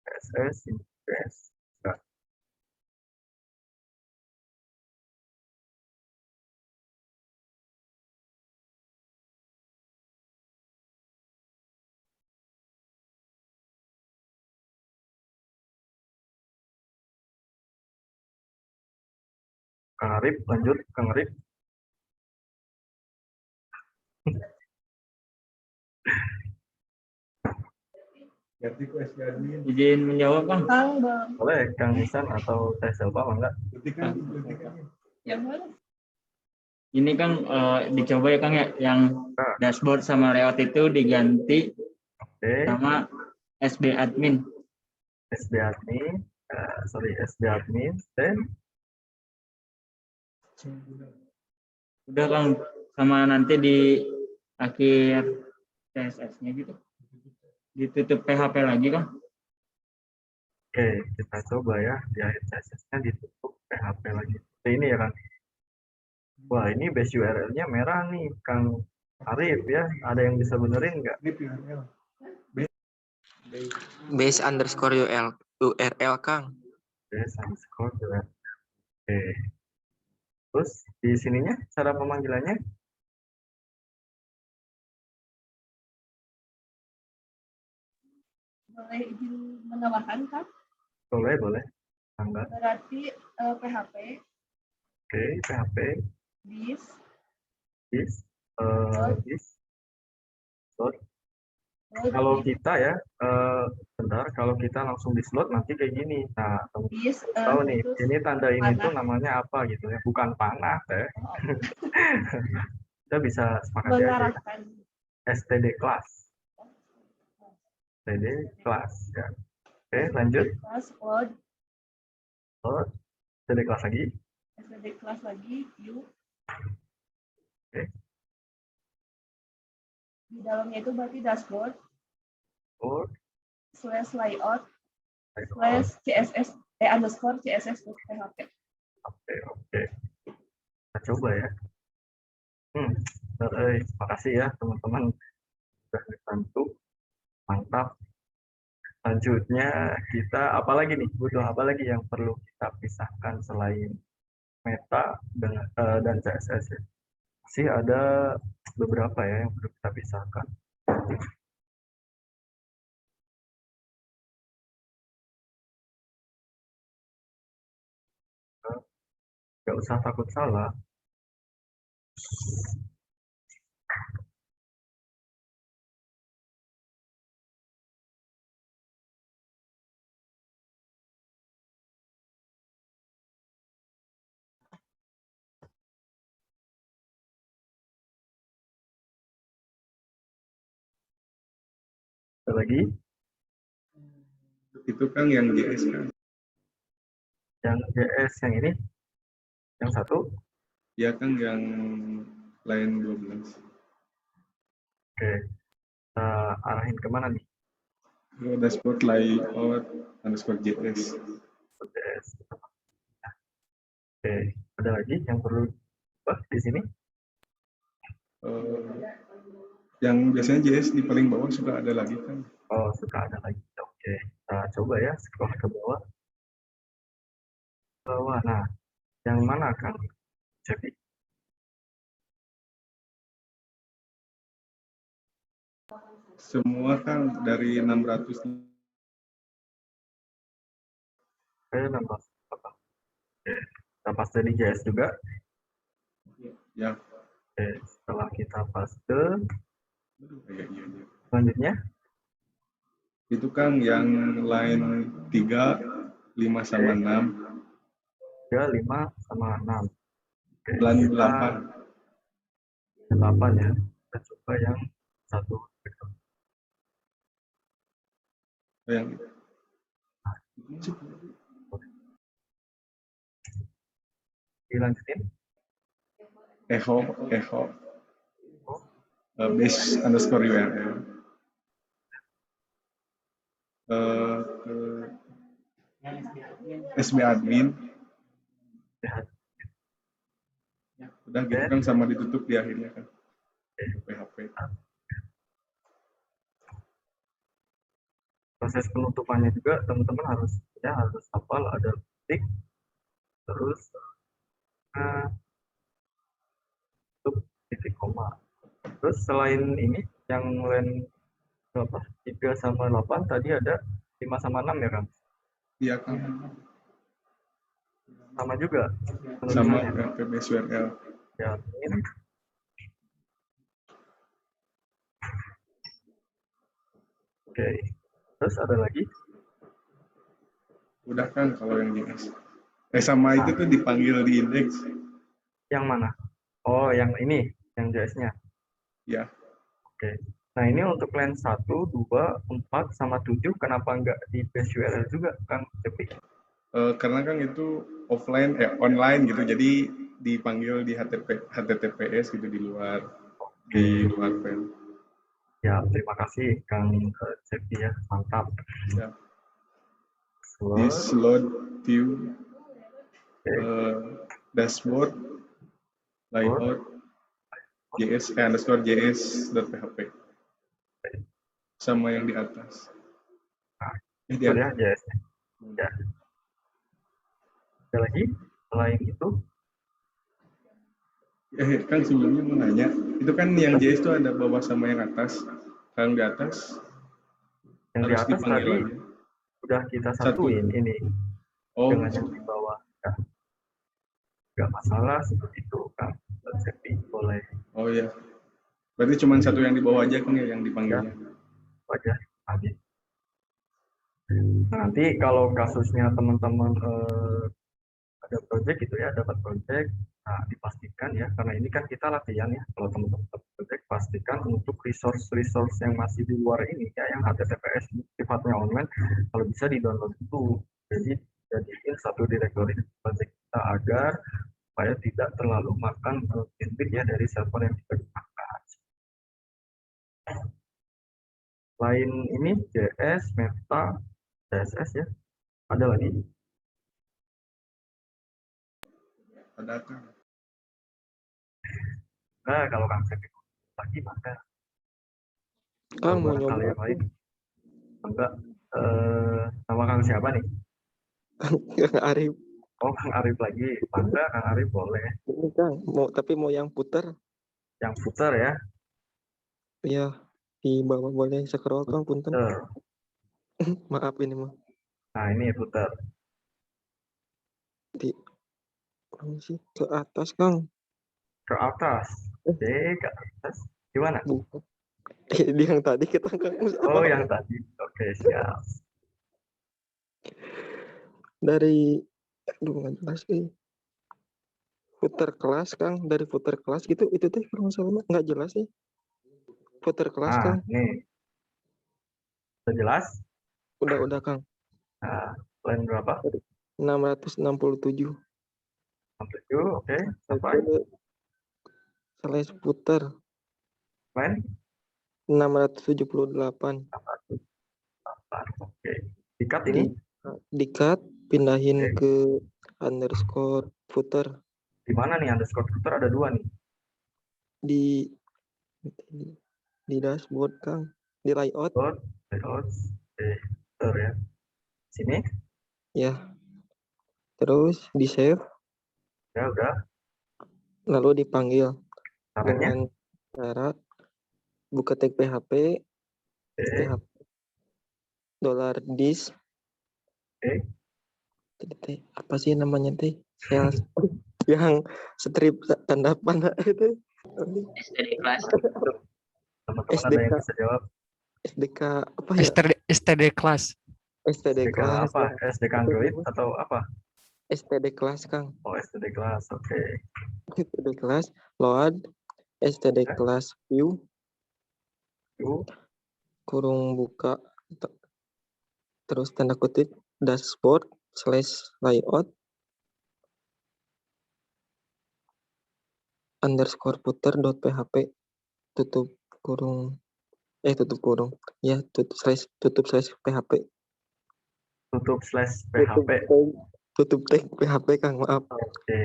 CSS, Impress. Nah, Kang Arif, lanjut. Kang Arif. Izin menjawab, Bang. Kang, Bang. Boleh, Kang Ihsan atau Teh Selva, enggak? Yang mana? Ini kan dicoba ya Kang ya, yang dashboard sama layout itu diganti Oke, sama SB admin. SD admin, SD admin, dan Udah Kang, sama nanti di akhir CSS-nya gitu. Ditutup PHP lagi Kang. oke, kita coba ya di akhir CSS-nya ditutup PHP lagi. Seperti ini ya kan? Wah, ini base URL-nya merah nih, Kang Arif ya. Ada yang bisa benerin nggak? Base underscore URL, Kang. Base underscore URL. Oke. Terus di sininya cara pemanggilannya? Boleh izin menambahkan kan? Boleh. Tangga. Berarti PHP, Oke, PHP, bis, bis, slot. load, Kalau kita ya, bentar, kalau kita langsung di slot nanti kayak gini. Nah, bis, tahu nih, terus ini tanda ini panah. tuh namanya apa gitu ya? Bukan panah, teh. Kita bisa sepakati aja ya. Mengarahkan. STD class. STD class ya. Oke, lanjut. Plus load, Oh, jadi kelas lagi. STD kelas lagi, U. Oke. Di dalamnya itu berarti dashboard, Oh, slash layout, baik. slash CSS, underscore CSS.php. Oke, oke. Kita coba ya. Makasih ya teman-teman sudah dibantu. Mantap. Selanjutnya kita apa lagi nih? Butuh apa lagi yang perlu kita pisahkan selain meta dan CSS ya? Masih ada beberapa ya yang perlu kita pisahkan. Nggak usah takut salah. Ada lagi Itu kan yang JS kan. yang JS yang ini, yang satu. Ya kan yang lain 12. Oke, kita arahin kemana nih? Dashboard layout underscore JS. JS. Oke, ada lagi yang perlu di sini? Yang biasanya JS di paling bawah suka ada lagi kan. Oh, suka ada lagi. Oke, kita coba ya scroll ke bawah. Nah, yang mana kan? Jadi Semua kan dari 600. saya nambah apa? Oke, kita paste di JS juga. Ya. Oke, setelah kita paste, Iya. selanjutnya Itu kan yang line 3, 5 sama 6. 3, 5 sama 6. Oke, Line kita 8 ya. Kita coba yang satu. Yang dilanjutin. echo base underscore URL. SB admin. Udah gitu kan sama ditutup di akhirnya kan. PHP. Proses penutupannya juga teman-teman harus hafal, ada titik, terus tutup titik koma. Terus selain ini yang line berapa? 3 sama 8 tadi ada 5 sama 6 ya kan? Iya kan. Sama juga. Sama PHP base URL. Ya, ini. Oke. Terus ada lagi? Udah kan kalau yang JS. Sama itu tuh dipanggil di index. Yang mana? Oh, yang ini, yang JS-nya. Ya. Oke. Nah, ini untuk line 1, 2, 4, sama 7, kenapa nggak di base URL juga, Kang Cepi? Karena kan itu online gitu, jadi dipanggil di HTTPS gitu di luar file. Ya, terima kasih Kang Cepi ya, mantap. Ya. Di slot view, dashboard, layout, JS_JS.php, sama yang di atas. Itu ya JS. Ya. Ada lagi selain itu? Kan sebelumnya mau nanya, itu kan yang JS itu ada bawah sama yang atas. Kalau di atas, yang di atas tadi lagi. Udah kita satuin ini. Dengan yang di bawah. Ya. Gak masalah seperti itu kan. Boleh. Oh iya. Berarti cuma satu yang di bawah aja kan ya yang dipanggilnya. Wajar. Nanti kalau kasusnya teman-teman ada project gitu ya, dapat project, nah dipastikan ya, karena ini kan kita latihan ya, kalau teman-teman dapat project pastikan untuk resource yang masih di luar ini ya, yang HTTPS sifatnya online, kalau bisa di download itu. Jadi jadiin satu direktori di project kita agar supaya tidak terlalu makan bandwidth ya dari server yang kita gunakan. Selain ini JS, Meta, CSS ya, ada lagi? Ada Kang. Nah, kalau Kang Sepik lagi maka Kang mau barangkali nyoba yang lain enggak. Nama Kang siapa nih? Kang Arif. Oh, Kang Arif lagi. Mangga Kang Arif boleh. Ini Kang, tapi mau yang putar. Yang putar ya. Ya, di bawah boleh scroll Kang, punten. Putar. Maaf ini mah. Nah, ini putar. Di sih ke atas Kang. Ke atas. Ke atas. Gimana? Bukan. Di yang tadi kita Kang. Oh, yang tadi. Oke, siap. Dari nggak jelas footer kelas Kang, dari footer kelas gitu itu teh kalau salah nggak jelas sih. Footer kelas Nah, Kang. nih. Sudah jelas? Udah Kang. Nah, line berapa? 667. 67, oke. Sampai Slash footer line 678. Oke. Di-cut ini? Di-cut, pindahin Oke. ke underscore footer. Di mana nih underscore footer? Ada 2 nih. Di dashboard Kang, di layout Layout. Oke, footer ya. Sini? ya. Terus di save, Ya udah. lalu dipanggil Caranya? dengan cara buka tag PHP, Oke. PHP $dis. Oke. Jadi teh apa sih namanya teh? Sales yang strip tanda panah itu. STD class. Teman-teman ada yang bisa jawab? SDK apa ya? STD class. STD SDK class. apa? SDK Android atau apa? STD class Kang. Oh, STD class. Oke. STD class load STD Ya. class view Yuk. kurung buka terus tanda kutip dashboard / layout underscore footer.php tutup kurung ya tutup / php Tutup / PHP. tutup tag PHP Kang, maaf. Oke.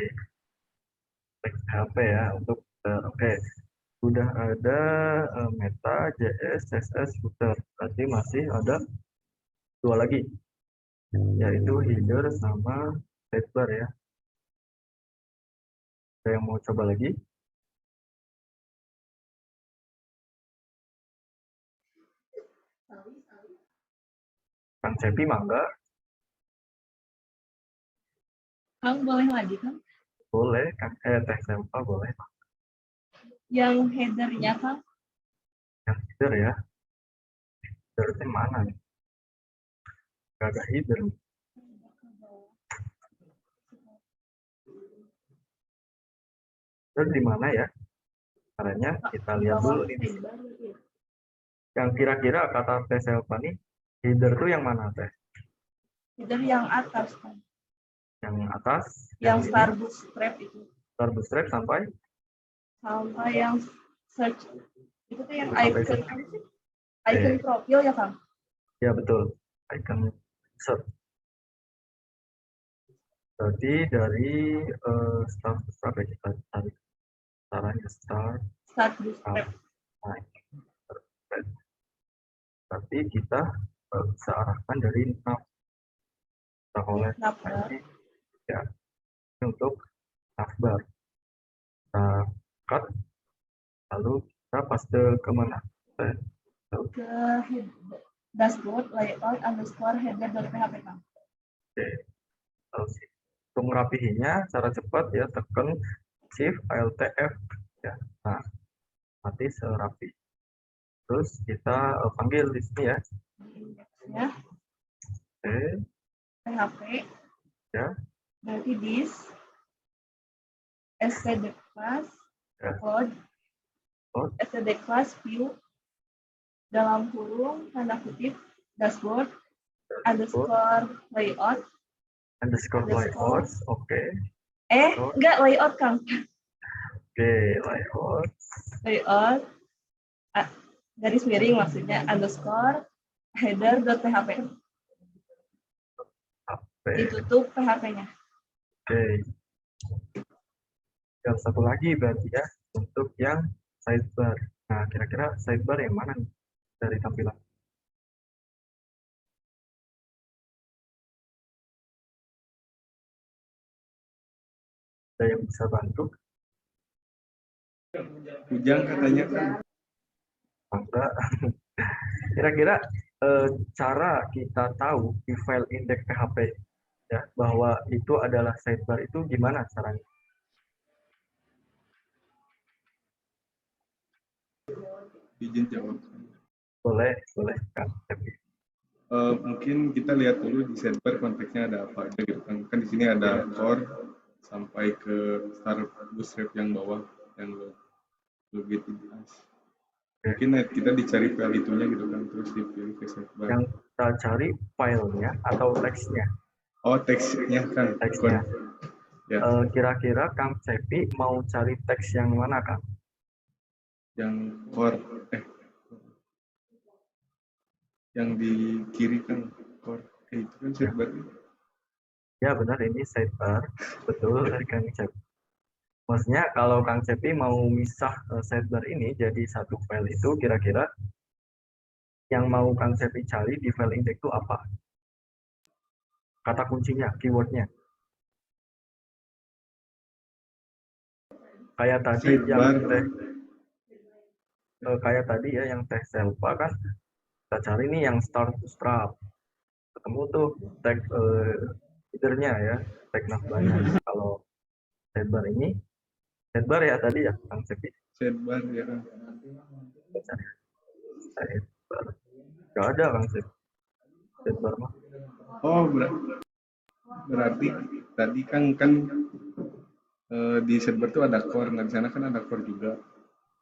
Tag PHP ya untuk oke. Sudah ada Meta, JS, CSS, footer. Berarti masih ada 2 lagi, yaitu header sama sidebar ya. Ada yang mau coba lagi? Kang Cepi mangga? Kang boleh lagi Kang? Boleh. Kang Teh Sempa boleh. Yang headernya Kang? Yang header ya. Header itu mana nih? Gak ada header. Header di mana ya? Caranya kita lihat dulu ini. Yang kira-kira kata Teh Selva nih, header itu yang mana Teh? Header yang atas Kang. Yang atas? Yang star bootstrap itu. Star bootstrap sampai yang search itu tuh yang sampai icon icon profil ya Kang? Ya betul, icon search. Berarti dari start bootstrap ya kita cari caranya start Bootstrap. Berarti kita bisa arahkan dari nav. Kita oleh ya untuk navbar. Kita cut, lalu kita paste kemana? Ke dashboard layout underscore header.php Kang. Oke. Untuk merapihinya cara cepat ya tekan Shift Alt F ya. Nah, nanti serapi. Terus kita panggil di sini ya. Ya. Oke. PHP. Ya. Berarti this std class upload std class view dalam kurung tanda kutip dashboard underscore layout underscore Underscore. layouts, oke. Enggak layout Kang. Oke, layout. Layout garis miring maksudnya underscore header.php. Ditutup PHP-nya. Oke. Yang satu lagi berarti ya untuk yang sidebar. Nah, kira-kira sidebar yang mana nih dari tampilan? Ada yang bisa bantu? Ujang katanya kan. Enggak. Kira-kira cara kita tahu di file index PHP ya bahwa itu adalah sidebar itu gimana caranya? Izin jawab. Boleh kan? Mungkin kita lihat dulu di sidebar konteksnya ada apa aja gitu kan. Kan di sini ada core sampai ke start bootstrap yang bawah yang logit identitas. Mungkin kita dicari file itunya gitu kan, terus dipilih ke sidebar. Yang kita cari filenya atau teksnya? Oh, teksnya kan. Teksnya. Ya. Kira-kira Kang Cepi mau cari teks yang mana Kang? Yang core. Yang di kiri kan core. Itu kan sidebar. Ya benar, ini sidebar. Betul dari Kang Cepi. Maksudnya kalau Kang Cepi mau misah sidebar ini jadi satu file itu, kira-kira yang mau Kang Cepi cari di file index itu apa? Kata kuncinya, keywordnya. Kayak tadi yang kayak tadi ya yang teks selva kan kita cari nih yang start bootstrap. Ketemu tuh tag header-nya ya, tag navbarnya. Kalau sidebar ini, sidebar ya tadi ya Kang Cepi. Sidebar ya. Sidebar. Gak ada Kang Cepi. Sidebar mah. Oh, berarti tadi kan di sidebar tuh ada core. Nah, di sana kan ada core juga.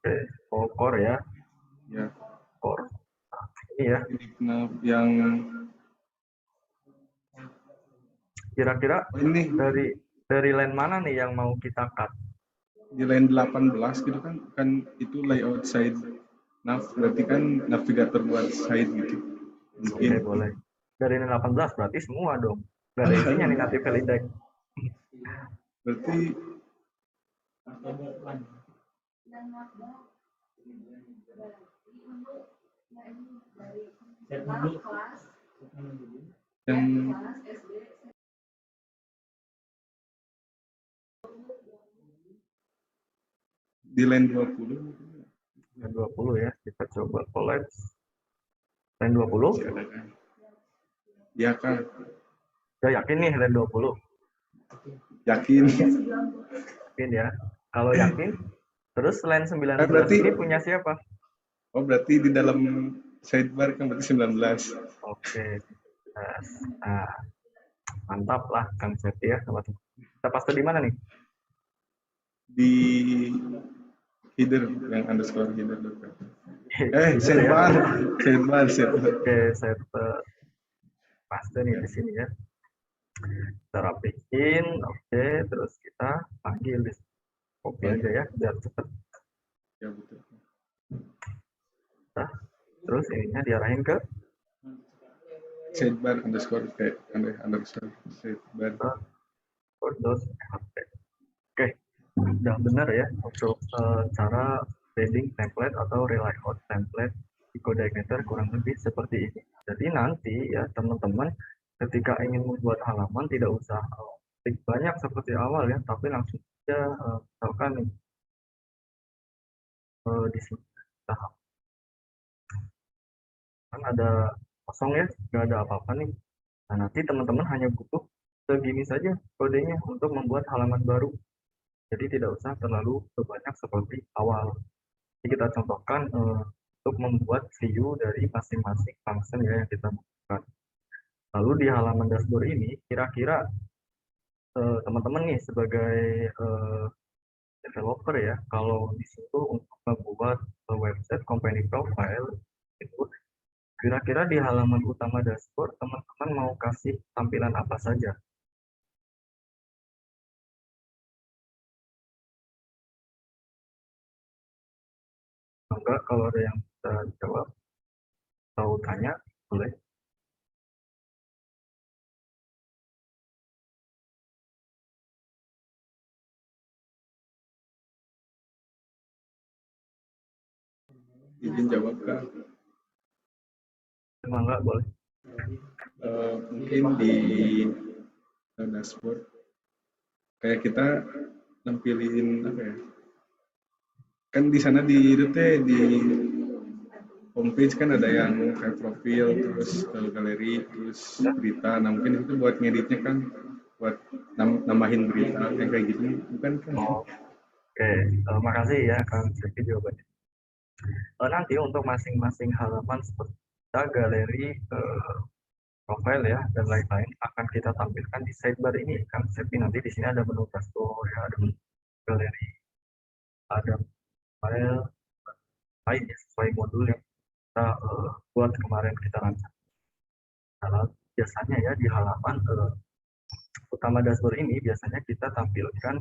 Oke, oh, core ya. Ya. Core. Nah, ini ya. Nah, yang Kira-kira ini dari line mana nih yang mau kita cut? di line 18 gitu kan itu layout side nav, berarti kan navigator buat side gitu. Mungkin. Oke, boleh. Dari line 18 berarti semua dong. Gak ada isinya nih nanti file index. Berarti yang di line 20 Line 20 ya, kita coba collapse. Line 20? ya kan, Udah yakin nih line 20? yakin. Yakin ya. Kalau yakin, terus line 19 berarti, ini punya siapa? Oh, berarti di dalam sidebar kan berarti 19. Oke. Nah, mantap lah Kang Cepi ya. Kita paste di mana nih? Di header yang underscore header. Sidebar. Oke, saya paste nih di sini ya. Kita rapiin, oke, terus kita panggil di copy aja ya, biar cepet. Ya betul. Nah, terus ininya diarahin ke sidebar underscore sidebar. Oke, udah benar ya untuk cara padding template atau layout template di Codeigniter kurang lebih seperti ini. Jadi nanti ya teman-teman ketika ingin membuat halaman tidak usah klik banyak seperti awal ya, tapi langsung saja misalkan nih di sini kan ada kosong ya, nggak ada apa-apa nih. Nah nanti teman-teman hanya butuh segini saja kodenya untuk membuat halaman baru. Jadi tidak usah terlalu banyak seperti awal. Jadi kita contohkan untuk membuat view dari masing-masing function ya yang kita butuhkan. Lalu di halaman dashboard ini kira-kira teman-teman nih sebagai developer ya, kalau di situ untuk membuat website company profile itu kira-kira di halaman utama dashboard teman-teman mau kasih tampilan apa saja? juga kalau ada yang bisa jawab atau tanya, boleh. Izin jawab Kak. Enggak, boleh. Mungkin di dashboard kayak kita nampilin apa ya? Kan di sana di itu teh di homepage kan ada yang kayak profil, terus galeri, terus berita. Nah mungkin itu buat ngeditnya kan, buat nambahin berita yang kayak gitu, bukan kan? Oke, makasih ya Kang Zeki jawabannya. Nanti untuk masing-masing halaman seperti galeri, profil ya dan lain-lain akan kita tampilkan di sidebar ini Kang Zeki. Nanti di sini ada menu dashboard ya, ada menu galeri, ada file lain ya, sesuai modul yang kita buat kemarin kita rancang. Nah, biasanya ya di halaman utama dashboard ini biasanya kita tampilkan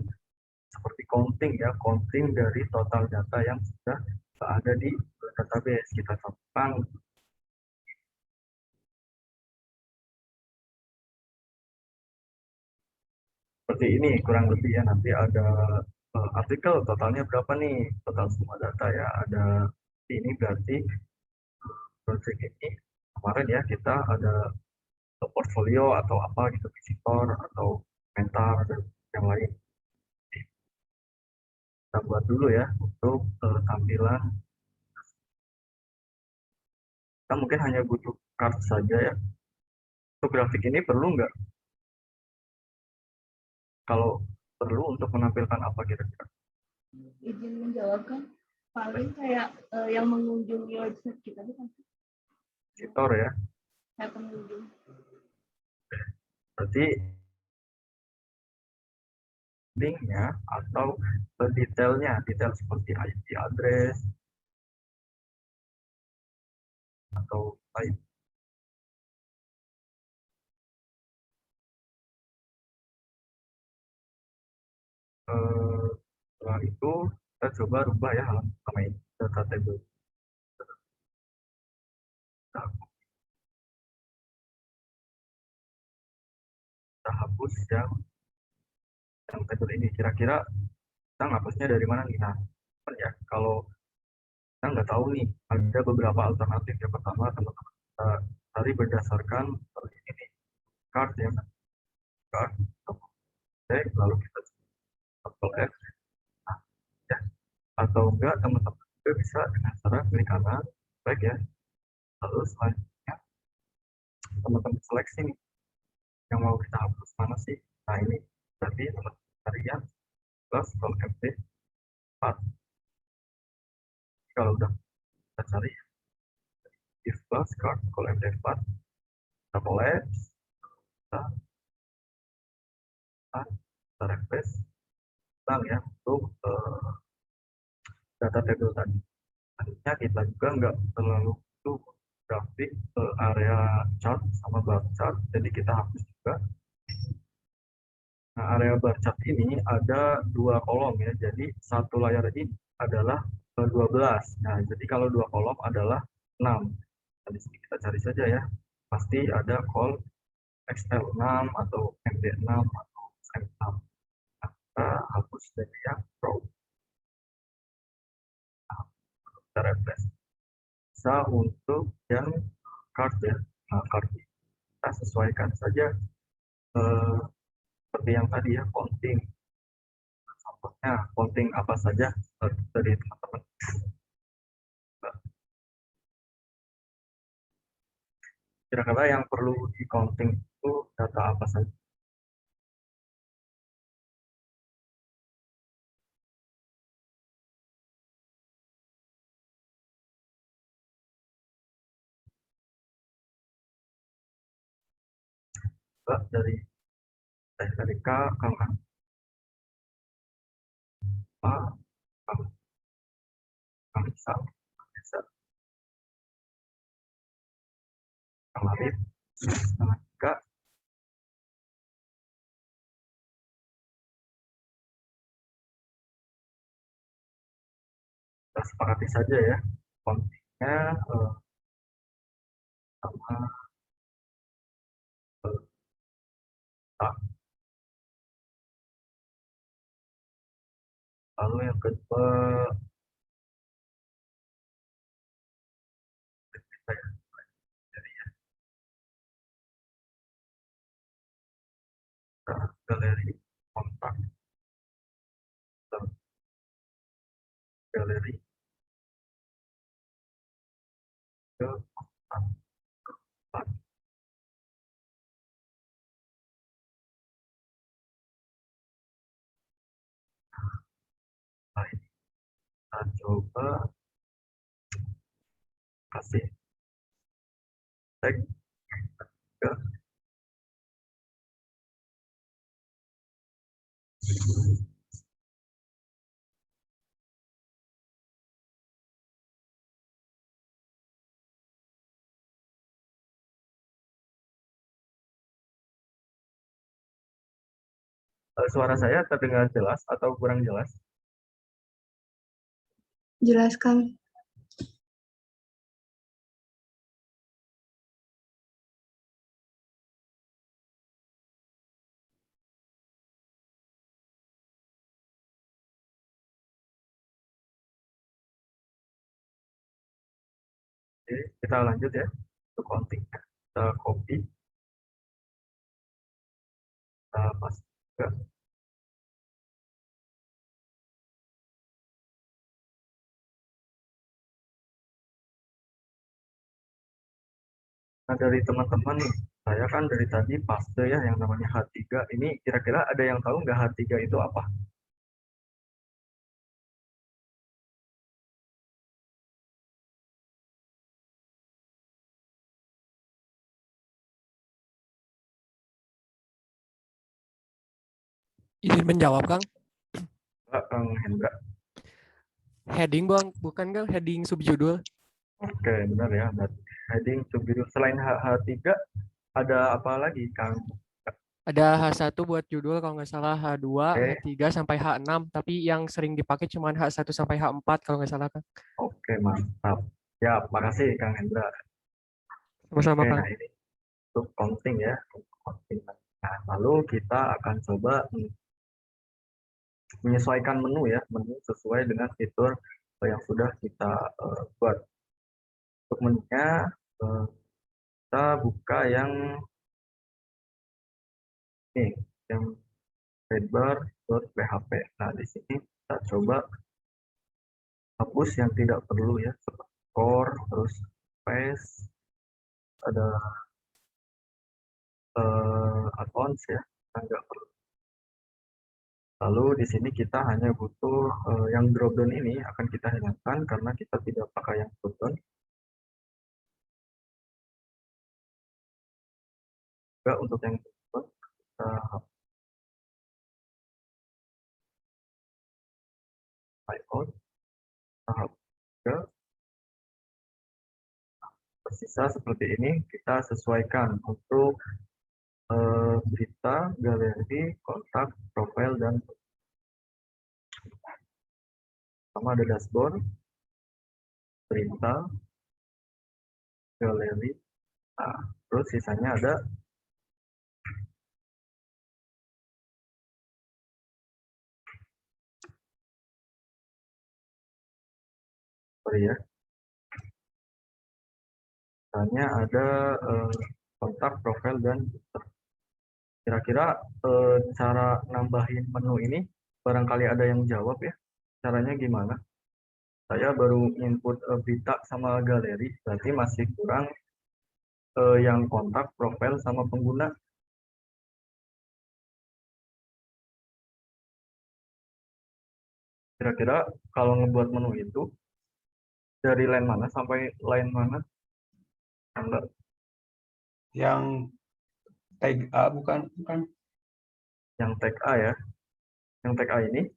seperti counting ya, counting dari total data yang sudah ada di database. Kita tampilkan seperti ini kurang lebih ya, nanti ada artikel totalnya berapa nih, total semua data ya, ada ini berarti project ini kemarin ya kita ada portfolio atau apa gitu, visitor atau komentar dan yang lain. Kita buat dulu ya untuk tampilan. Kita mungkin hanya butuh card saja ya. Untuk grafik ini perlu nggak? Kalau perlu untuk menampilkan apa kira-kira? Izin menjawabkan, paling kayak yang mengunjungi website kita bukan sih? Visitor ya. Kayak pengunjung. Berarti linknya atau detailnya, detail seperti IP address atau lain. Setelah itu kita coba rubah ya halaman pertama ini, data table. Kita hapus yang table ini. Kira-kira kita ngapusnya dari mana nih? Nah, ya kalau kita nggak tahu nih, ada beberapa alternatif. Yang pertama teman-teman kita cari berdasarkan ini nih, card ya, card, lalu kita Ctrl F, nah, ya. Atau enggak teman-teman juga bisa dengan cara klik kanan, baik ya. Lalu selanjutnya teman-teman seleksi nih yang mau kita hapus mana sih. Nah ini berarti teman-teman cari yang plus Ctrl F 4. Kalau udah kita cari if plus card Ctrl F 4, kita collapse, kita refresh ulang ya untuk data table tadi. Selanjutnya kita juga nggak terlalu butuh grafik area chart sama bar chart, jadi kita hapus juga. Nah, area bar chart ini ada dua kolom ya, jadi satu layar ini adalah 12. Nah, jadi kalau dua kolom adalah 6. Nah, di sini kita cari saja ya, pasti ada call XL6 atau MD6 atau M6. Nah, kita hapus dari yang Pro. Nah, kita refresh. Bisa untuk yang card ya, nah, card kita sesuaikan saja seperti yang tadi ya, counting. Contohnya counting apa saja dari teman-teman. Kira-kira yang perlu di counting itu data apa saja? Dari K, Kang A, Kang Isa, Kang Arif, Kang Ika, kita sepakati saja ya konfliknya sama tak. Lalu yang kedua kita galeri kontak, galeri ke kontak. Nah, ini kita coba kasih tag ke suara saya terdengar jelas atau kurang jelas? Jelaskan. Oke, kita lanjut ya untuk konflik. Kita copy, kita paste ke. Nah, dari teman-teman nih, saya kan dari tadi paste ya yang namanya H3. Ini kira-kira ada yang tahu nggak H3 itu apa? Izin menjawab, Kang. Kang Hendra. Heading, Bang. Bukan, Kang. Heading subjudul. Oke, benar ya. Heading subjudul. Selain H3, ada apa lagi, Kang? Ada H1 buat judul, kalau nggak salah H2, Oke. H3 sampai H6. Tapi yang sering dipakai cuma H1 sampai H4 kalau nggak salah, Kang. Oke, mantap. Ya, makasih Kang Hendra. Sama-sama, Oke, Kang. nah ini untuk counting ya. Counting. Nah, lalu kita akan coba menyesuaikan menu ya, menu sesuai dengan fitur yang sudah kita buat. Untuk menunya kita buka yang ini, yang redbar.php. Nah, di sini kita coba hapus yang tidak perlu ya, seperti core, terus space, ada accounts ya, kita nggak perlu. Lalu di sini kita hanya butuh yang dropdown ini akan kita hilangkan karena kita tidak pakai yang dropdown. Juga untuk yang dropdown kita out, kita hapus juga. Tersisa seperti ini kita sesuaikan untuk berita, galeri, kontak, profil, dan sama ada dashboard, berita, galeri, nah, terus sisanya ada ya, sisanya ada kontak, profil, dan kira-kira cara nambahin menu ini barangkali ada yang jawab ya, caranya gimana? Saya baru input berita sama galeri, berarti masih kurang yang kontak, profil, sama pengguna. Kira-kira kalau ngebuat menu itu dari line mana sampai line mana? Enggak. Yang tag A bukan? Yang tag A ya. Yang tag A ini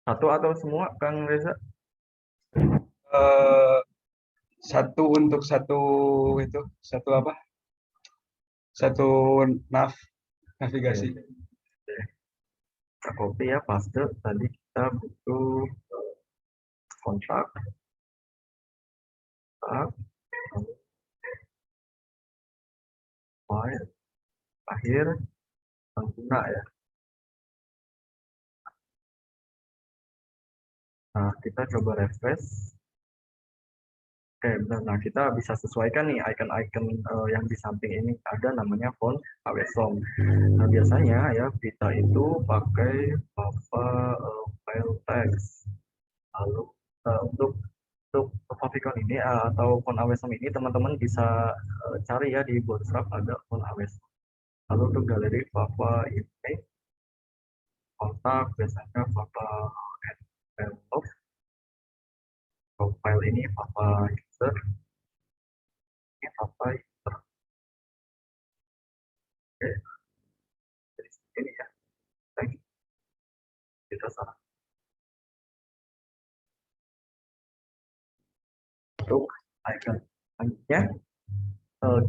satu atau semua, Kang Reza? Satu untuk satu itu, satu apa? Satu navigasi. Oke. Kita copy ya, paste. Tadi kita butuh kontak, kontak, file, akhir, pengguna ya. Nah, kita coba refresh. Oke, benar. Nah, kita bisa sesuaikan nih icon-icon yang di samping ini. Ada namanya font AWSOM. Nah, biasanya ya kita itu pakai file text. Lalu untuk favicon ini atau font AWSOM ini teman-teman bisa cari ya di Bootstrap ada font AWSOM. Lalu untuk galeri Fava ini kontak biasanya Fava envelope. Profile ini Fava user. Ini Fava user. Oke, dari sini ya. Baik, kita salah. Untuk icon selanjutnya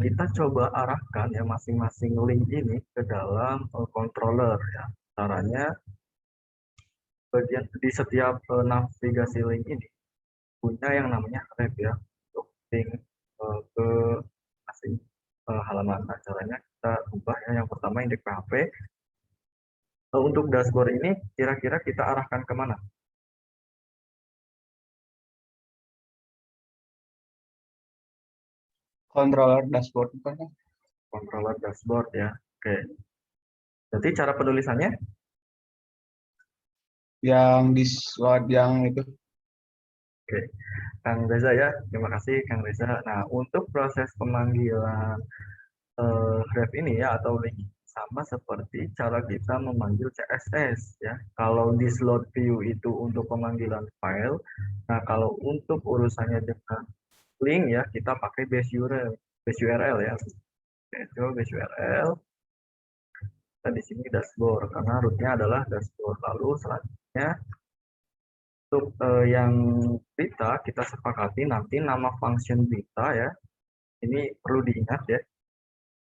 kita coba arahkan ya masing-masing link ini ke dalam controller ya. Caranya bagian di setiap navigasi link ini punya yang namanya ref ya untuk link ke masing halaman. Nah, caranya kita ubah ya. Yang pertama indeks PHP. Untuk dashboard ini kira-kira kita arahkan kemana? Controller dashboard kan? Controller dashboard ya. Oke. Jadi cara penulisannya Yang di slot yang itu. oke, Kang Reza ya, terima kasih Kang Reza. Nah, untuk proses pemanggilan ref ini ya atau link sama seperti cara kita memanggil CSS ya. Kalau di slot view itu untuk pemanggilan file, nah kalau untuk urusannya dengan link ya kita pakai base URL ya. Oke, coba base URL. Kita di sini dashboard karena rootnya adalah dashboard. Lalu selanjutnya untuk yang berita kita sepakati nanti nama function berita ya. Ini perlu diingat ya.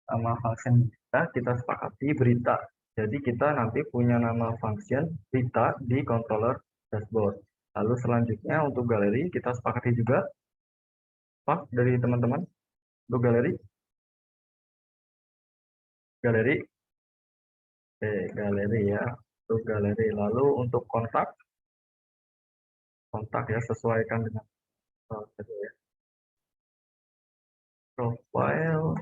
Nama function berita kita sepakati berita. Jadi kita nanti punya nama function berita di controller dashboard. Lalu selanjutnya untuk galeri kita sepakati juga. Pak dari teman-teman untuk galeri. Galeri. Oke, galeri ya. Untuk galeri. Lalu untuk kontak ya sesuaikan dengan ya. Profile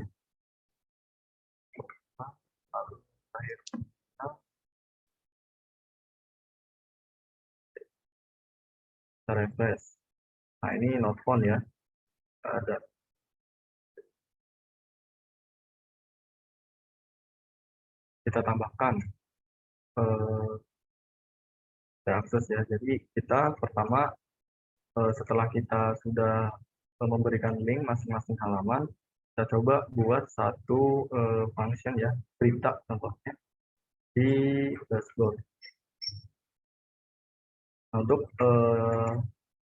lalu terakhir kita refresh. Nah ini not found ya, ada. Kita tambahkan akses ya. Jadi kita pertama setelah kita sudah memberikan link masing-masing halaman, kita coba buat satu function ya, berita contohnya di dashboard. Nah, untuk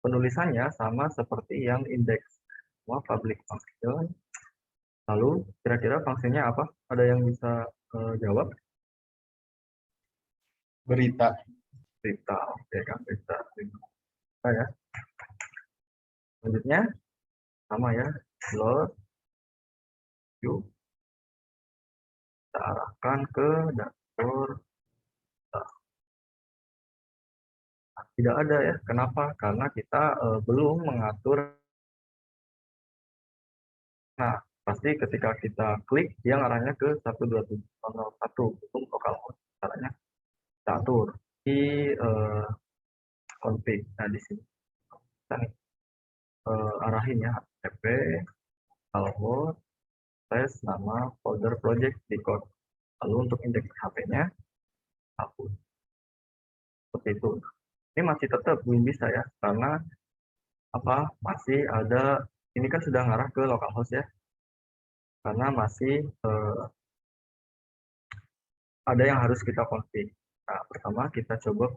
penulisannya sama seperti yang indeks, semua public function. Lalu kira-kira fungsinya apa? Ada yang bisa jawab? Berita. Berita, oke kan berita. Ya. Selanjutnya sama ya, load view. Kita arahkan ke dashboard. Nah, tidak ada ya. Kenapa? Karena kita belum mengatur. Nah, pasti ketika kita klik dia arahnya ke 127.1 untuk localhost. Caranya kita atur di config. Nah, di sini kita nih, arahin ya http localhost nama folder project di code. Lalu untuk indeks HP-nya hapus. Seperti itu. Ini masih tetap belum bisa ya, karena apa? Masih ada, ini kan sudah ngarah ke localhost ya, karena masih ada yang harus kita config. Nah, pertama kita coba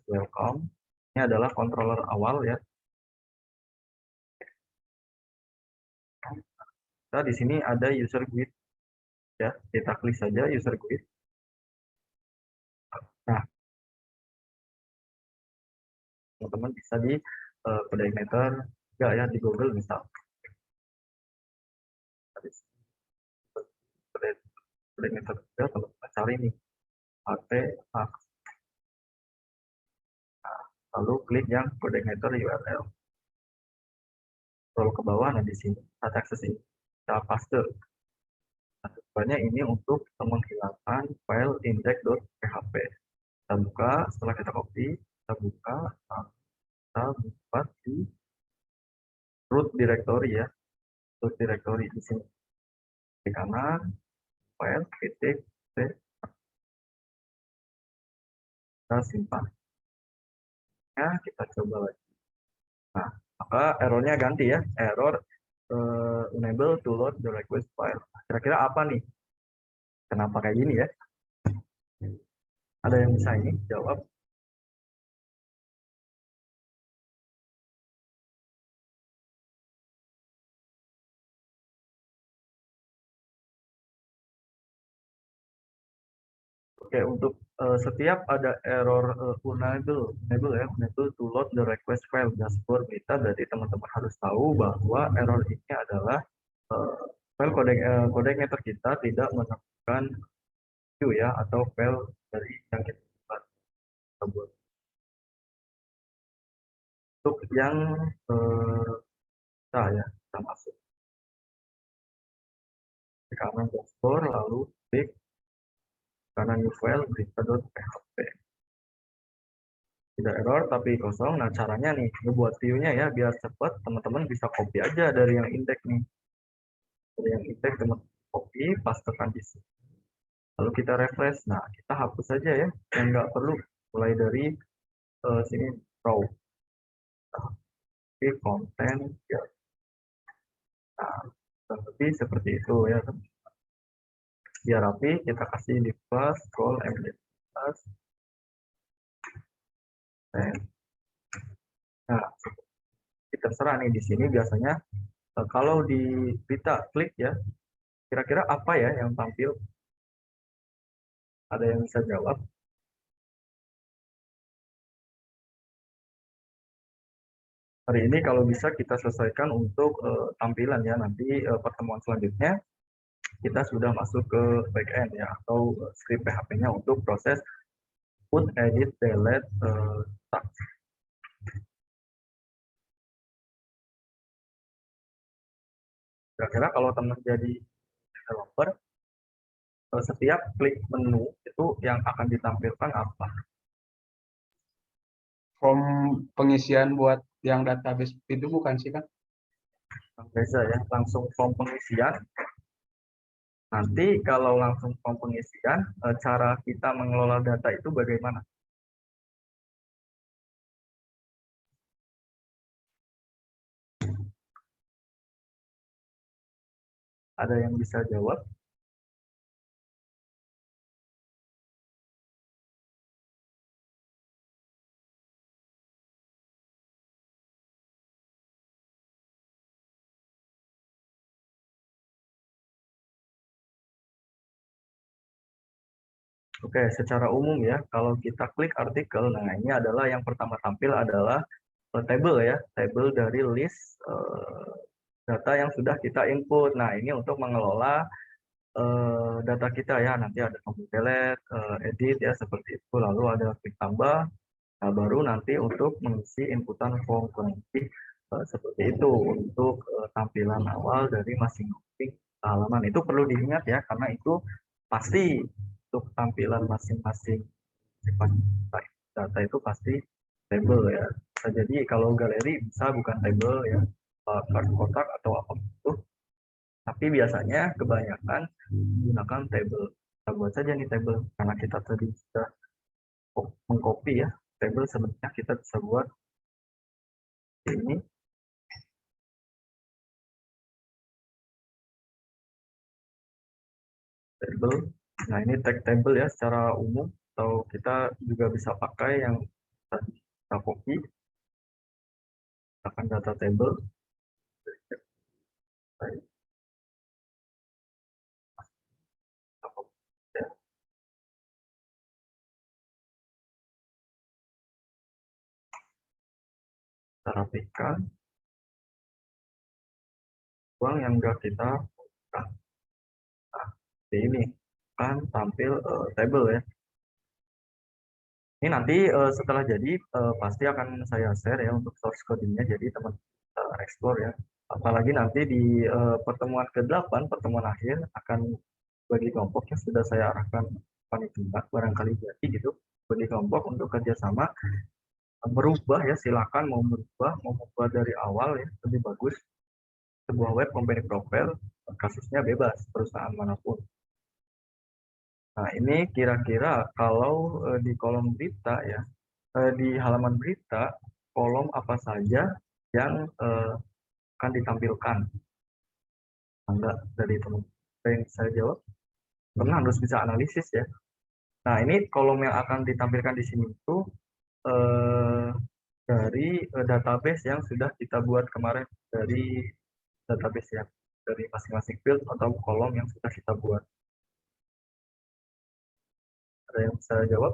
/welcome. Ini adalah controller awal ya. Kita di sini ada user guide ya, kita klik saja user guide. Nah, teman-teman bisa di coordinator ya di Google misal. Coordinator ya, teman-teman cari nih ATAX. Lalu klik yang coordinator URL. Scroll ke bawah, nah di sini ada akses ini. Kita paste. Nah, tujuannya ini untuk menghilangkan file index.php. Kita buka, setelah kita copy, kita buka, kita buat di root directory ya. Root directory di sini. Di kanan, file, titik, kita simpan. Ya, kita coba lagi. Nah, maka errornya ganti ya, error unable to load the request file. Kira-kira apa nih? Kenapa kayak gini ya? Ada yang bisa ini jawab? Oke, untuk setiap ada error unable to load the request file dashboard kita, berarti teman-teman harus tahu bahwa error ini adalah file coordinator kita tidak menemukan view ya, atau file dari yang kita buat tersebut. Untuk yang kita masuk ke kanan dashboard, lalu klik kanan new file berita.php. Tidak error tapi kosong. Nah, caranya nih ngebuat view-nya ya biar cepat, teman-teman bisa copy aja dari yang index nih. Dari yang index teman-teman copy, pastekan di sini. Lalu kita refresh. Nah, kita hapus saja ya yang nggak perlu, mulai dari sini row. Nah, konten ya. Nah, lebih seperti itu ya. Biar rapi, kita kasih di plus scroll plus. Nah, kita terserah nih di sini biasanya kalau di kita klik ya, kira-kira apa ya yang tampil? Ada yang bisa jawab? Hari ini kalau bisa kita selesaikan untuk tampilan ya, nanti pertemuan selanjutnya kita sudah masuk ke backend ya, atau script PHP-nya untuk proses put, edit, delete, start. Kira-kira kalau teman jadi developer, setiap klik menu itu yang akan ditampilkan apa? Form pengisian buat yang database itu bukan sih kan? Bisa ya, langsung form pengisian. Nanti kalau langsung form pengisian, cara kita mengelola data itu bagaimana? Ada yang bisa jawab? Oke, secara umum ya, kalau kita klik artikel, nah ini adalah yang pertama tampil adalah table ya, table dari list data yang sudah kita input. Nah, ini untuk mengelola data kita ya, nanti ada tombol delete, edit ya, seperti itu, lalu ada klik tambah, nah, baru nanti untuk mengisi inputan form nanti seperti itu untuk tampilan awal dari masing-masing halaman. Itu perlu diingat ya, karena itu pasti untuk tampilan masing-masing sifat data itu pasti table ya. Bisa jadi kalau galeri bisa bukan table ya, kotak atau apa itu. Tapi biasanya kebanyakan menggunakan table. Kita buat saja nih table karena kita tadi sudah mengcopy ya. Table sebenarnya kita bisa buat ini. Table. Nah, ini tag table ya secara umum, atau kita juga bisa pakai yang tadi kita copy, akan data table. Kita rapikan. Buang yang enggak kita buka. Nah, ini kan tampil table ya. Ini nanti setelah jadi pasti akan saya share ya untuk source codingnya, jadi teman explore ya. Apalagi nanti di pertemuan ke-8, pertemuan akhir akan bagi kelompok yang sudah saya arahkan panitia barangkali jadi gitu, bagi kelompok untuk kerjasama berubah ya, silakan mau berubah, mau membuat dari awal ya, lebih bagus sebuah web company profile, kasusnya bebas perusahaan manapun. Nah, ini kira-kira kalau di kolom berita ya, di halaman berita, kolom apa saja yang akan ditampilkan? Enggak dari teman-teman yang saya jawab, teman harus bisa analisis ya. Nah, ini kolom yang akan ditampilkan di sini itu dari database yang sudah kita buat kemarin, dari database ya, dari masing-masing field atau kolom yang sudah kita buat. Ada yang bisa jawab?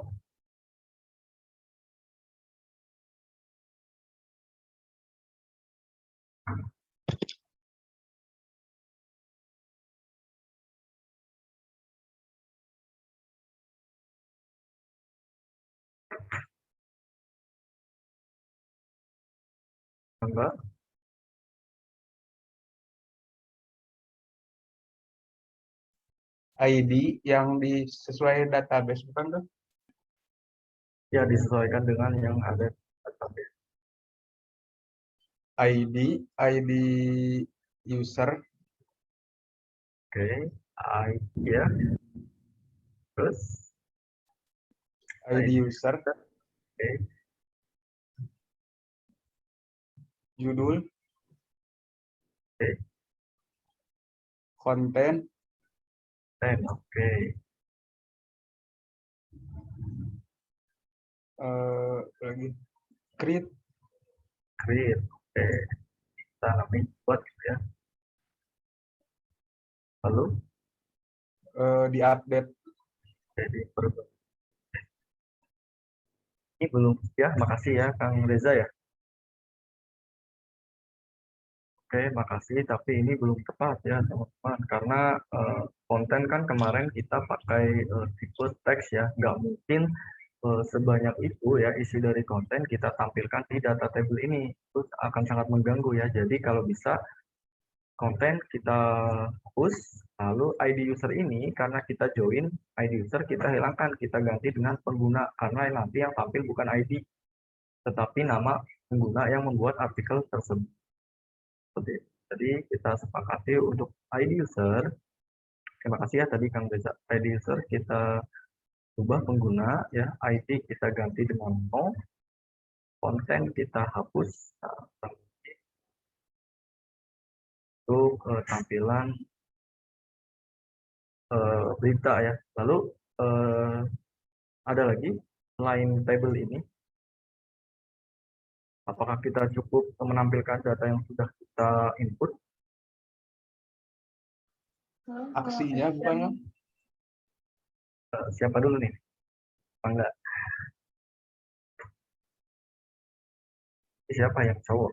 Enggak? ID yang sesuai database bukan tuh? Ya, disesuaikan dengan yang ada di database. ID user, Oke, ID ya. Terus, ID user, oke, judul, oke, konten, dan oke. lagi create, Create, oke. Kita namanya buat gitu ya. Lalu, diupdate. jadi perubahan. Ini belum ya, makasih ya Kang Reza ya. Oke, makasih, tapi ini belum tepat ya teman-teman, karena konten kan kemarin kita pakai tipe teks ya, nggak mungkin sebanyak itu ya isi dari konten kita tampilkan di data table ini, itu akan sangat mengganggu ya. Jadi kalau bisa konten kita hapus, lalu ID user ini karena kita join ID user kita hilangkan, kita ganti dengan pengguna, karena nanti yang tampil bukan ID, tetapi nama pengguna yang membuat artikel tersebut. Jadi kita sepakati untuk ID user. Terima kasih ya tadi Kang Reza. ID user kita ubah pengguna ya, ID kita ganti dengan no, konten kita hapus. Nah, untuk tampilan berita ya. Lalu ada lagi selain table ini, apakah kita cukup menampilkan data yang sudah kita input? Aksinya bukan kan? Siapa dulu nih? Enggak. Siapa yang cowok?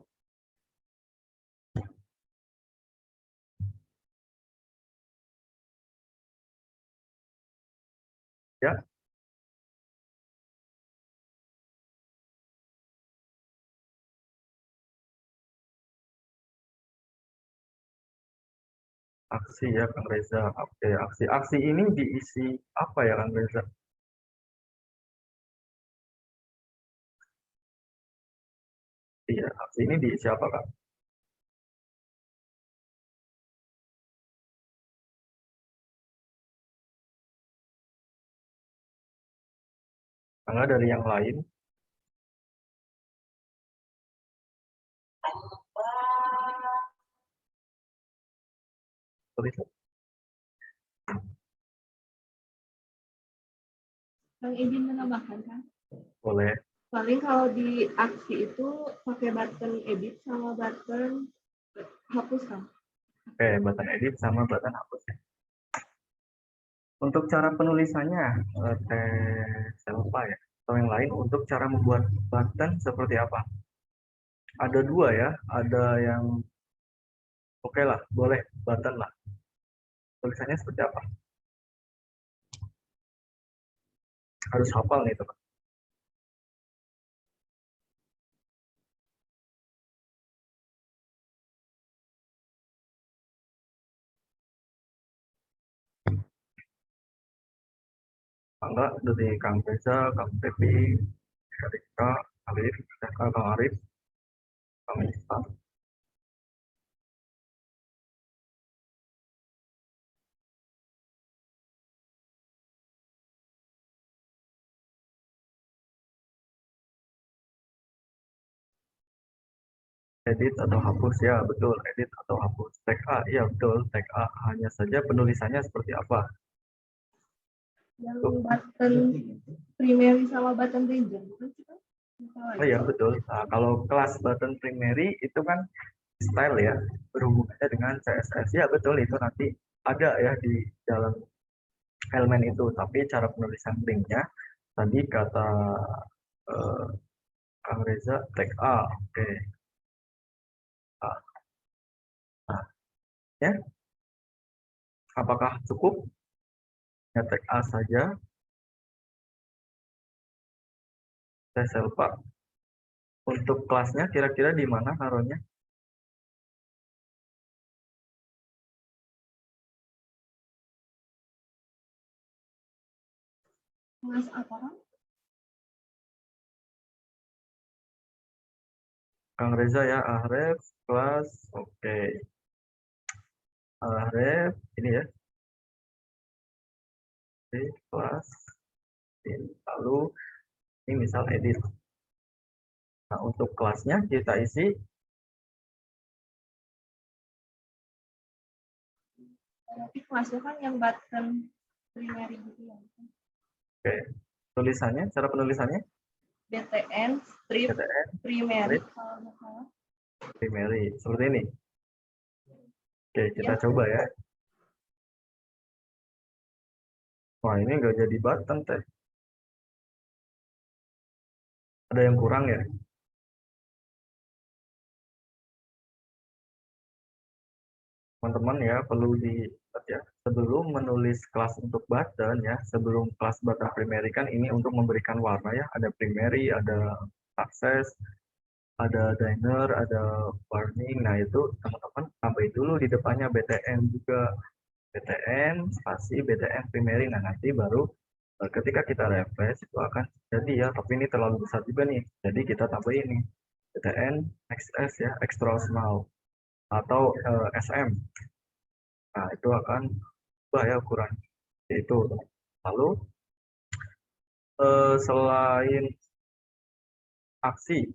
Ya, aksi ya Kang Reza. Oke, aksi ini diisi apa ya Kang Reza? Iya, aksi ini diisi apa Kak? Karena dari yang lain. Sorry, Yang izin menambahkan kan? boleh. Paling kalau di aksi itu pakai button edit sama button hapus kan? Oke, button edit sama button hapus ya. Untuk cara penulisannya, saya lupa ya. Atau yang lain, untuk cara membuat button seperti apa? Ada dua ya, ada yang oke lah, boleh button lah. Tulisannya seperti apa? Harus hafal nih teman. Enggak dari Kang Reza, Kang Tepi, Kak Rika, Alif, Kang Arif, Kang Isfa. Edit atau hapus ya betul, edit atau hapus. Tag A ya betul, tag A hanya saja penulisannya seperti apa. Yang button primary sama button region kan kita Oh iya betul. Nah, kalau kelas button primary itu kan style ya, berhubungannya dengan CSS ya betul, itu nanti ada ya di dalam elemen itu. Tapi cara penulisan linknya tadi kata eh, Kang Reza tag A, oke. A. Nah, ya, apakah cukup? Ya tag A saja. Saya lupa. Untuk kelasnya kira-kira di mana naruhnya? kelas apa kan? Kang Reza ya, Ahref, kelas, oke. Ahref, ini ya, oke, kelas, ini. Lalu ini misal edit. Nah, untuk kelasnya kita isi, Berarti kelasnya kan yang button primary gitu ya. oke. Tulisannya, cara penulisannya, BTN strip BTN, primary strip. kalau nggak salah. primary, seperti ini. Oke, kita Ya. coba ya. Wah, ini nggak jadi button, teh. Ada yang kurang ya? Teman-teman ya, perlu diingat ya. Sebelum menulis kelas untuk button ya, sebelum kelas button primary kan ini untuk memberikan warna ya. Ada primary, ada access, ada diner, ada warning. Nah, itu teman-teman tambahin dulu di depannya BTN juga. BTN, spasi, BTN primary. Nah, nanti baru ketika kita refresh itu akan jadi ya. Tapi ini terlalu besar juga nih. Jadi kita tambahin nih. BTN, XS ya, extra small. Atau SM. Nah, itu akan berubah ya ukuran. Itu. Lalu, selain aksi,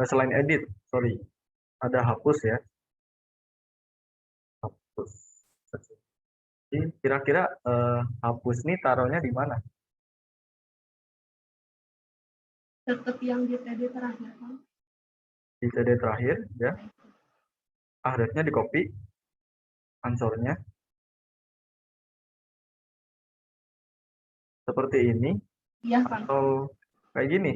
selain edit, sorry, ada hapus ya. Hapus. Jadi kira-kira hapus ini taruhnya di mana? Tetap yang di TD terakhir kan. Di TD terakhir ya. Akhirnya di copy, ansornya seperti ini Iya kan. atau kayak gini.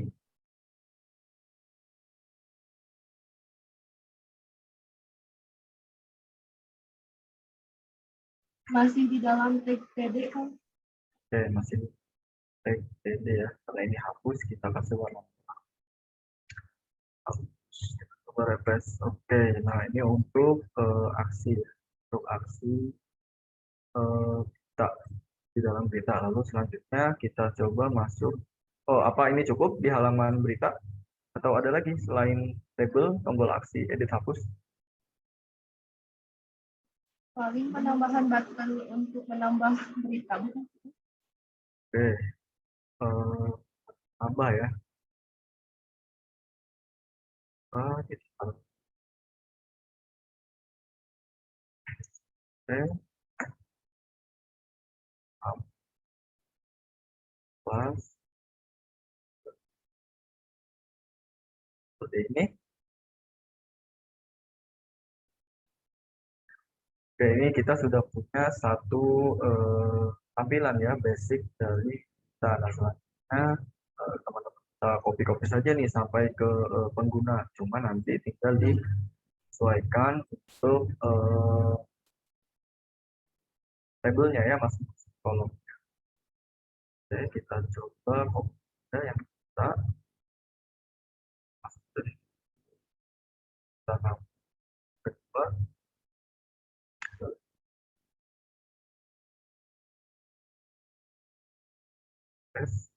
Masih di dalam tag TD kan. Oke, masih tag TD ya. Karena ini hapus, kita kasih warna. Hapus. Kita coba refresh. Oke, nah ini untuk aksi. Untuk aksi kita di dalam berita. Lalu selanjutnya kita coba masuk. Oh, apa ini cukup di halaman berita? Atau ada lagi selain label, tombol aksi, edit hapus? Paling penambahan button untuk menambah berita bukan? Oke, tambah ya. Gitu. Oke, plus seperti ini. Oke, ini kita sudah punya satu tampilan ya basic dari kita. Nah, selanjutnya teman-teman kita kita copy saja nih sampai ke pengguna. Cuma nanti tinggal disesuaikan untuk tabelnya ya masing kolom. Oke, kita coba copy yang kita masuk kita kedua tes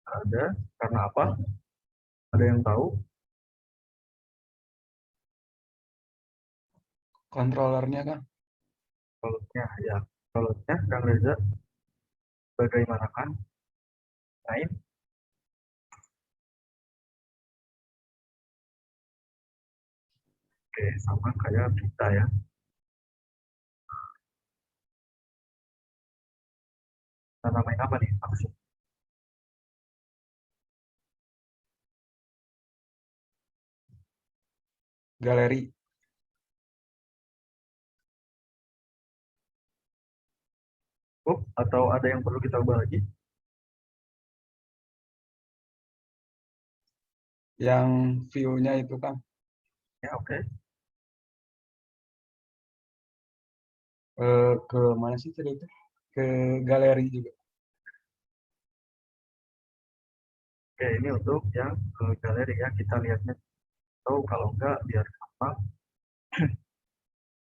ada karena apa? Ada yang tahu? Controllernya kan. Kolotnya ya, kolotnya Kang Reza bagaimana kan? Lain? Oke, sama kayak kita ya. Kita namain apa nih? Maksud Galeri. atau ada yang perlu kita ubah lagi? Yang view-nya itu kan. Ya, oke. Ke mana sih tadi itu? Ke galeri juga. Oke, ini untuk yang galeri ya, kita lihatnya. Atau kalau enggak, biar gampang.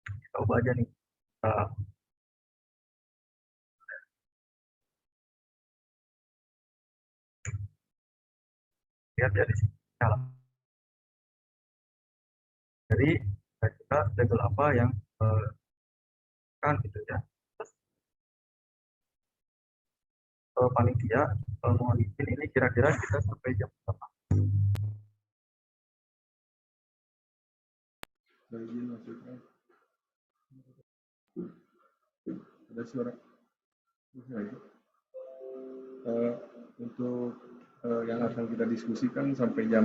Kita ubah aja nih. Lihat ya di sini. Jadi, kita label apa yang kan gitu ya. Panitia, mohon izin ini kira-kira kita sampai jam berapa? Izin maksudnya. Ada suara. Untuk yang akan kita diskusikan sampai jam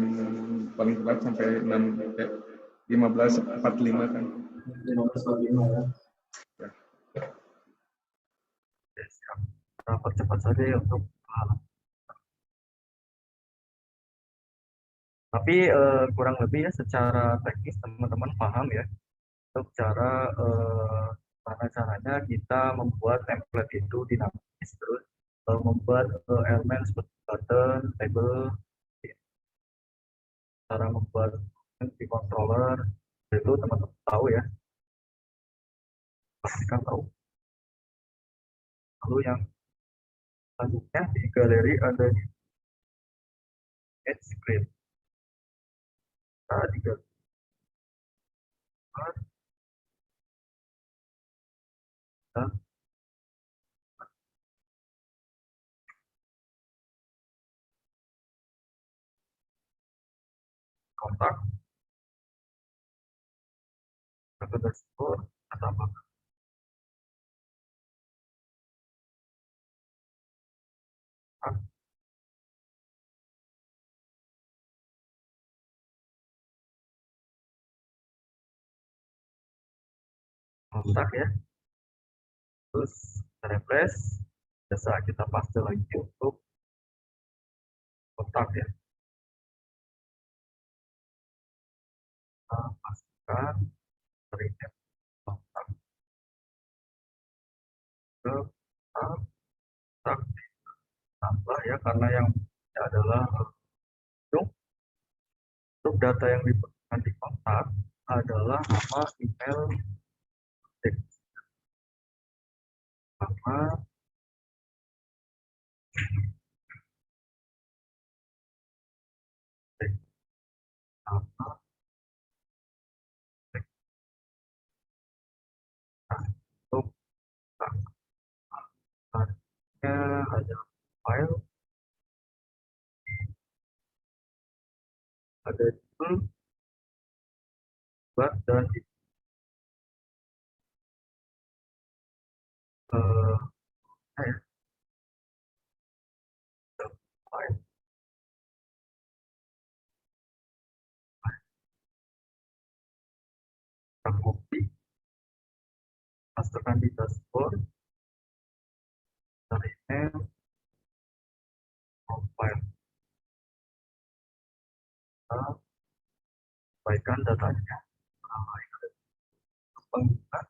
paling telat sampai 15.45 kan. 15.45 ya. Ya. Oke, siap. Kita percepat saja ya untuk tapi kurang lebih ya secara teknis teman-teman paham ya untuk cara mana caranya kita membuat template itu dinamis, terus membuat elemen seperti button, table, cara membuat di controller itu teman-teman tahu ya, pastikan tahu. Lalu yang selanjutnya di galeri ada di Edge Script. Nah, di galeri kita kontak atau dashboard atau apa. Kontak ya, terus refresh, biasa kita paste lagi untuk kontak ya. Kita pastikan reset kontak ke kontak tambah ya, karena yang adalah untuk data yang dibutuhkan di kontak adalah nama, email, nama, nama, untuk ada file, ada tool, dan file copy, masukkan di dashboard, dari email, profile. kita sampaikan datanya. Pengguna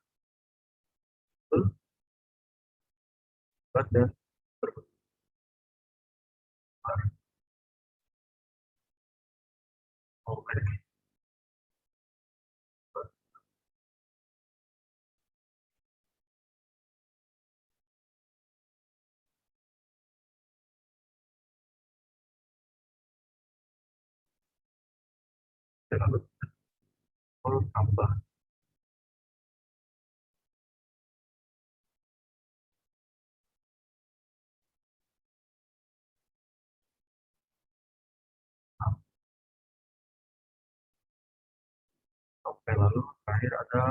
dan lalu tambah sampai lalu terakhir ada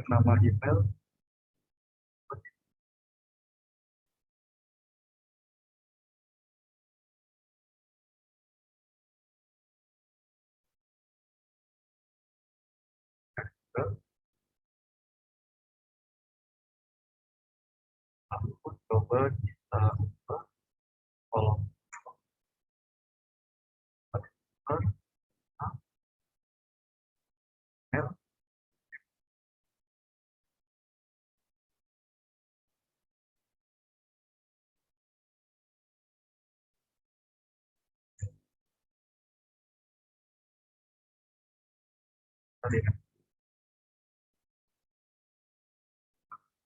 nama email lalu coba kita buka kolom email tadi.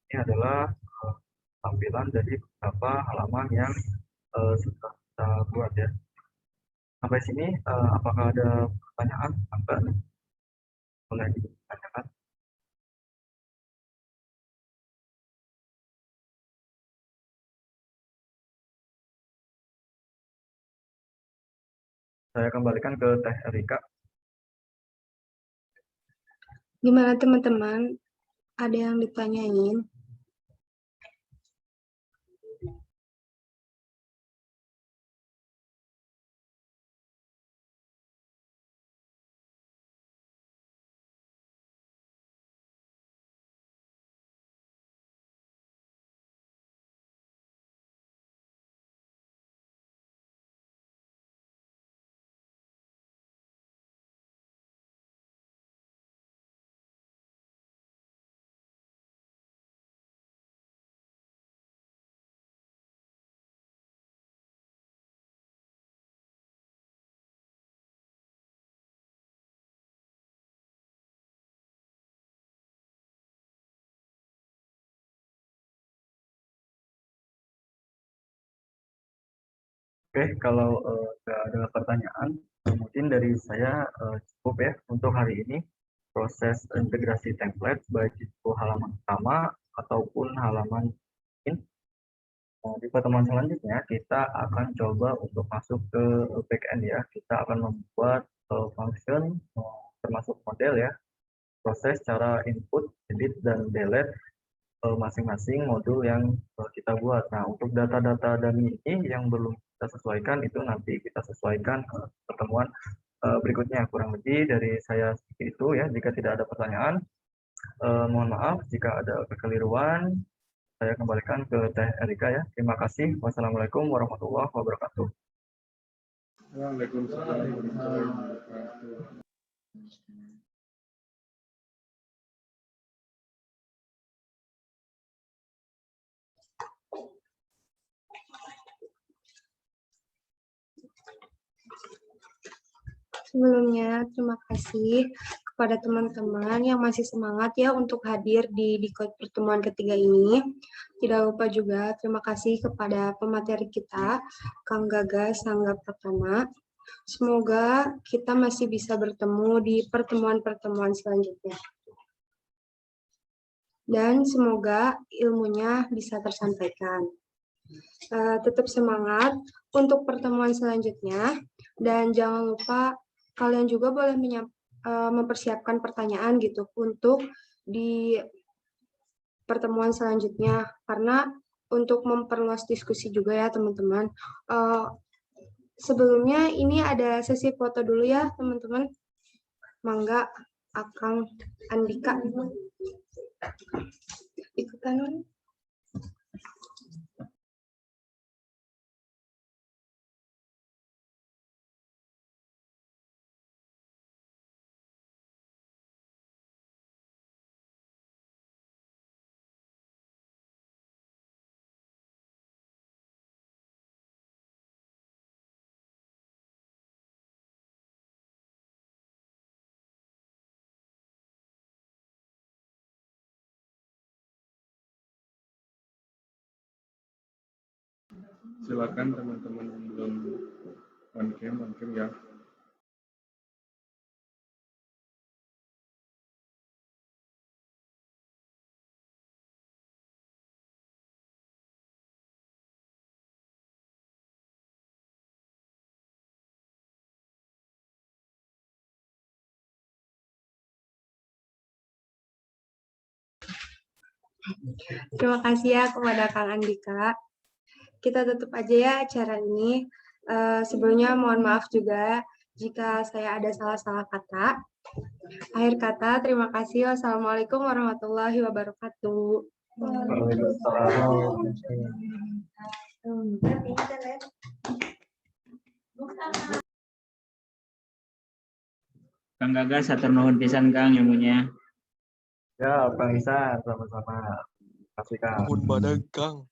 Ini adalah tampilan dari beberapa halaman yang sudah kita buat ya. Sampai sini apakah ada pertanyaan? Boleh ditanyakan. Saya kembalikan ke Teh Erika. Gimana teman-teman? Ada yang ditanyain? Oke, kalau nggak ada pertanyaan, mungkin dari saya cukup ya untuk hari ini. Proses integrasi template baik itu halaman pertama ataupun halaman in. Di pertemuan selanjutnya kita akan coba untuk masuk ke backend ya. Kita akan membuat function termasuk model ya. Proses cara input, edit, dan delete masing-masing modul yang kita buat. Nah, untuk data-data dummy ini yang belum kita sesuaikan itu nanti kita sesuaikan pertemuan berikutnya. Kurang lebih dari saya seperti itu ya. Jika tidak ada pertanyaan, mohon maaf jika ada kekeliruan. Saya kembalikan ke Teh Erika ya. Terima kasih. Wassalamualaikum warahmatullahi wabarakatuh. Waalaikumsalam warahmatullahi wabarakatuh. Sebelumnya, terima kasih kepada teman-teman yang masih semangat ya untuk hadir di Dikot pertemuan ketiga ini. Tidak lupa juga terima kasih kepada pemateri kita, Kang Gagas Sangga Pratama. Semoga kita masih bisa bertemu di pertemuan-pertemuan selanjutnya. Dan semoga ilmunya bisa tersampaikan. Tetap semangat untuk pertemuan selanjutnya dan jangan lupa kalian juga boleh mempersiapkan pertanyaan gitu untuk di pertemuan selanjutnya karena untuk memperluas diskusi juga ya teman-teman. Sebelumnya ini ada sesi foto dulu ya teman-teman. Mangga Akang Andika ikutan. Silakan teman-teman yang belum on cam ya. Terima kasih ya kepada Kang Andika. Kita tutup aja ya acara ini. Sebelumnya mohon maaf juga jika saya ada salah-salah kata. Akhir kata, terima kasih. Wassalamualaikum warahmatullahi wabarakatuh. Kang Gagas, atur nuhun pisan Kang ilmunya. Ya, Bang Isan, sama-sama. Kasih Kang. Nuhun badag Kang.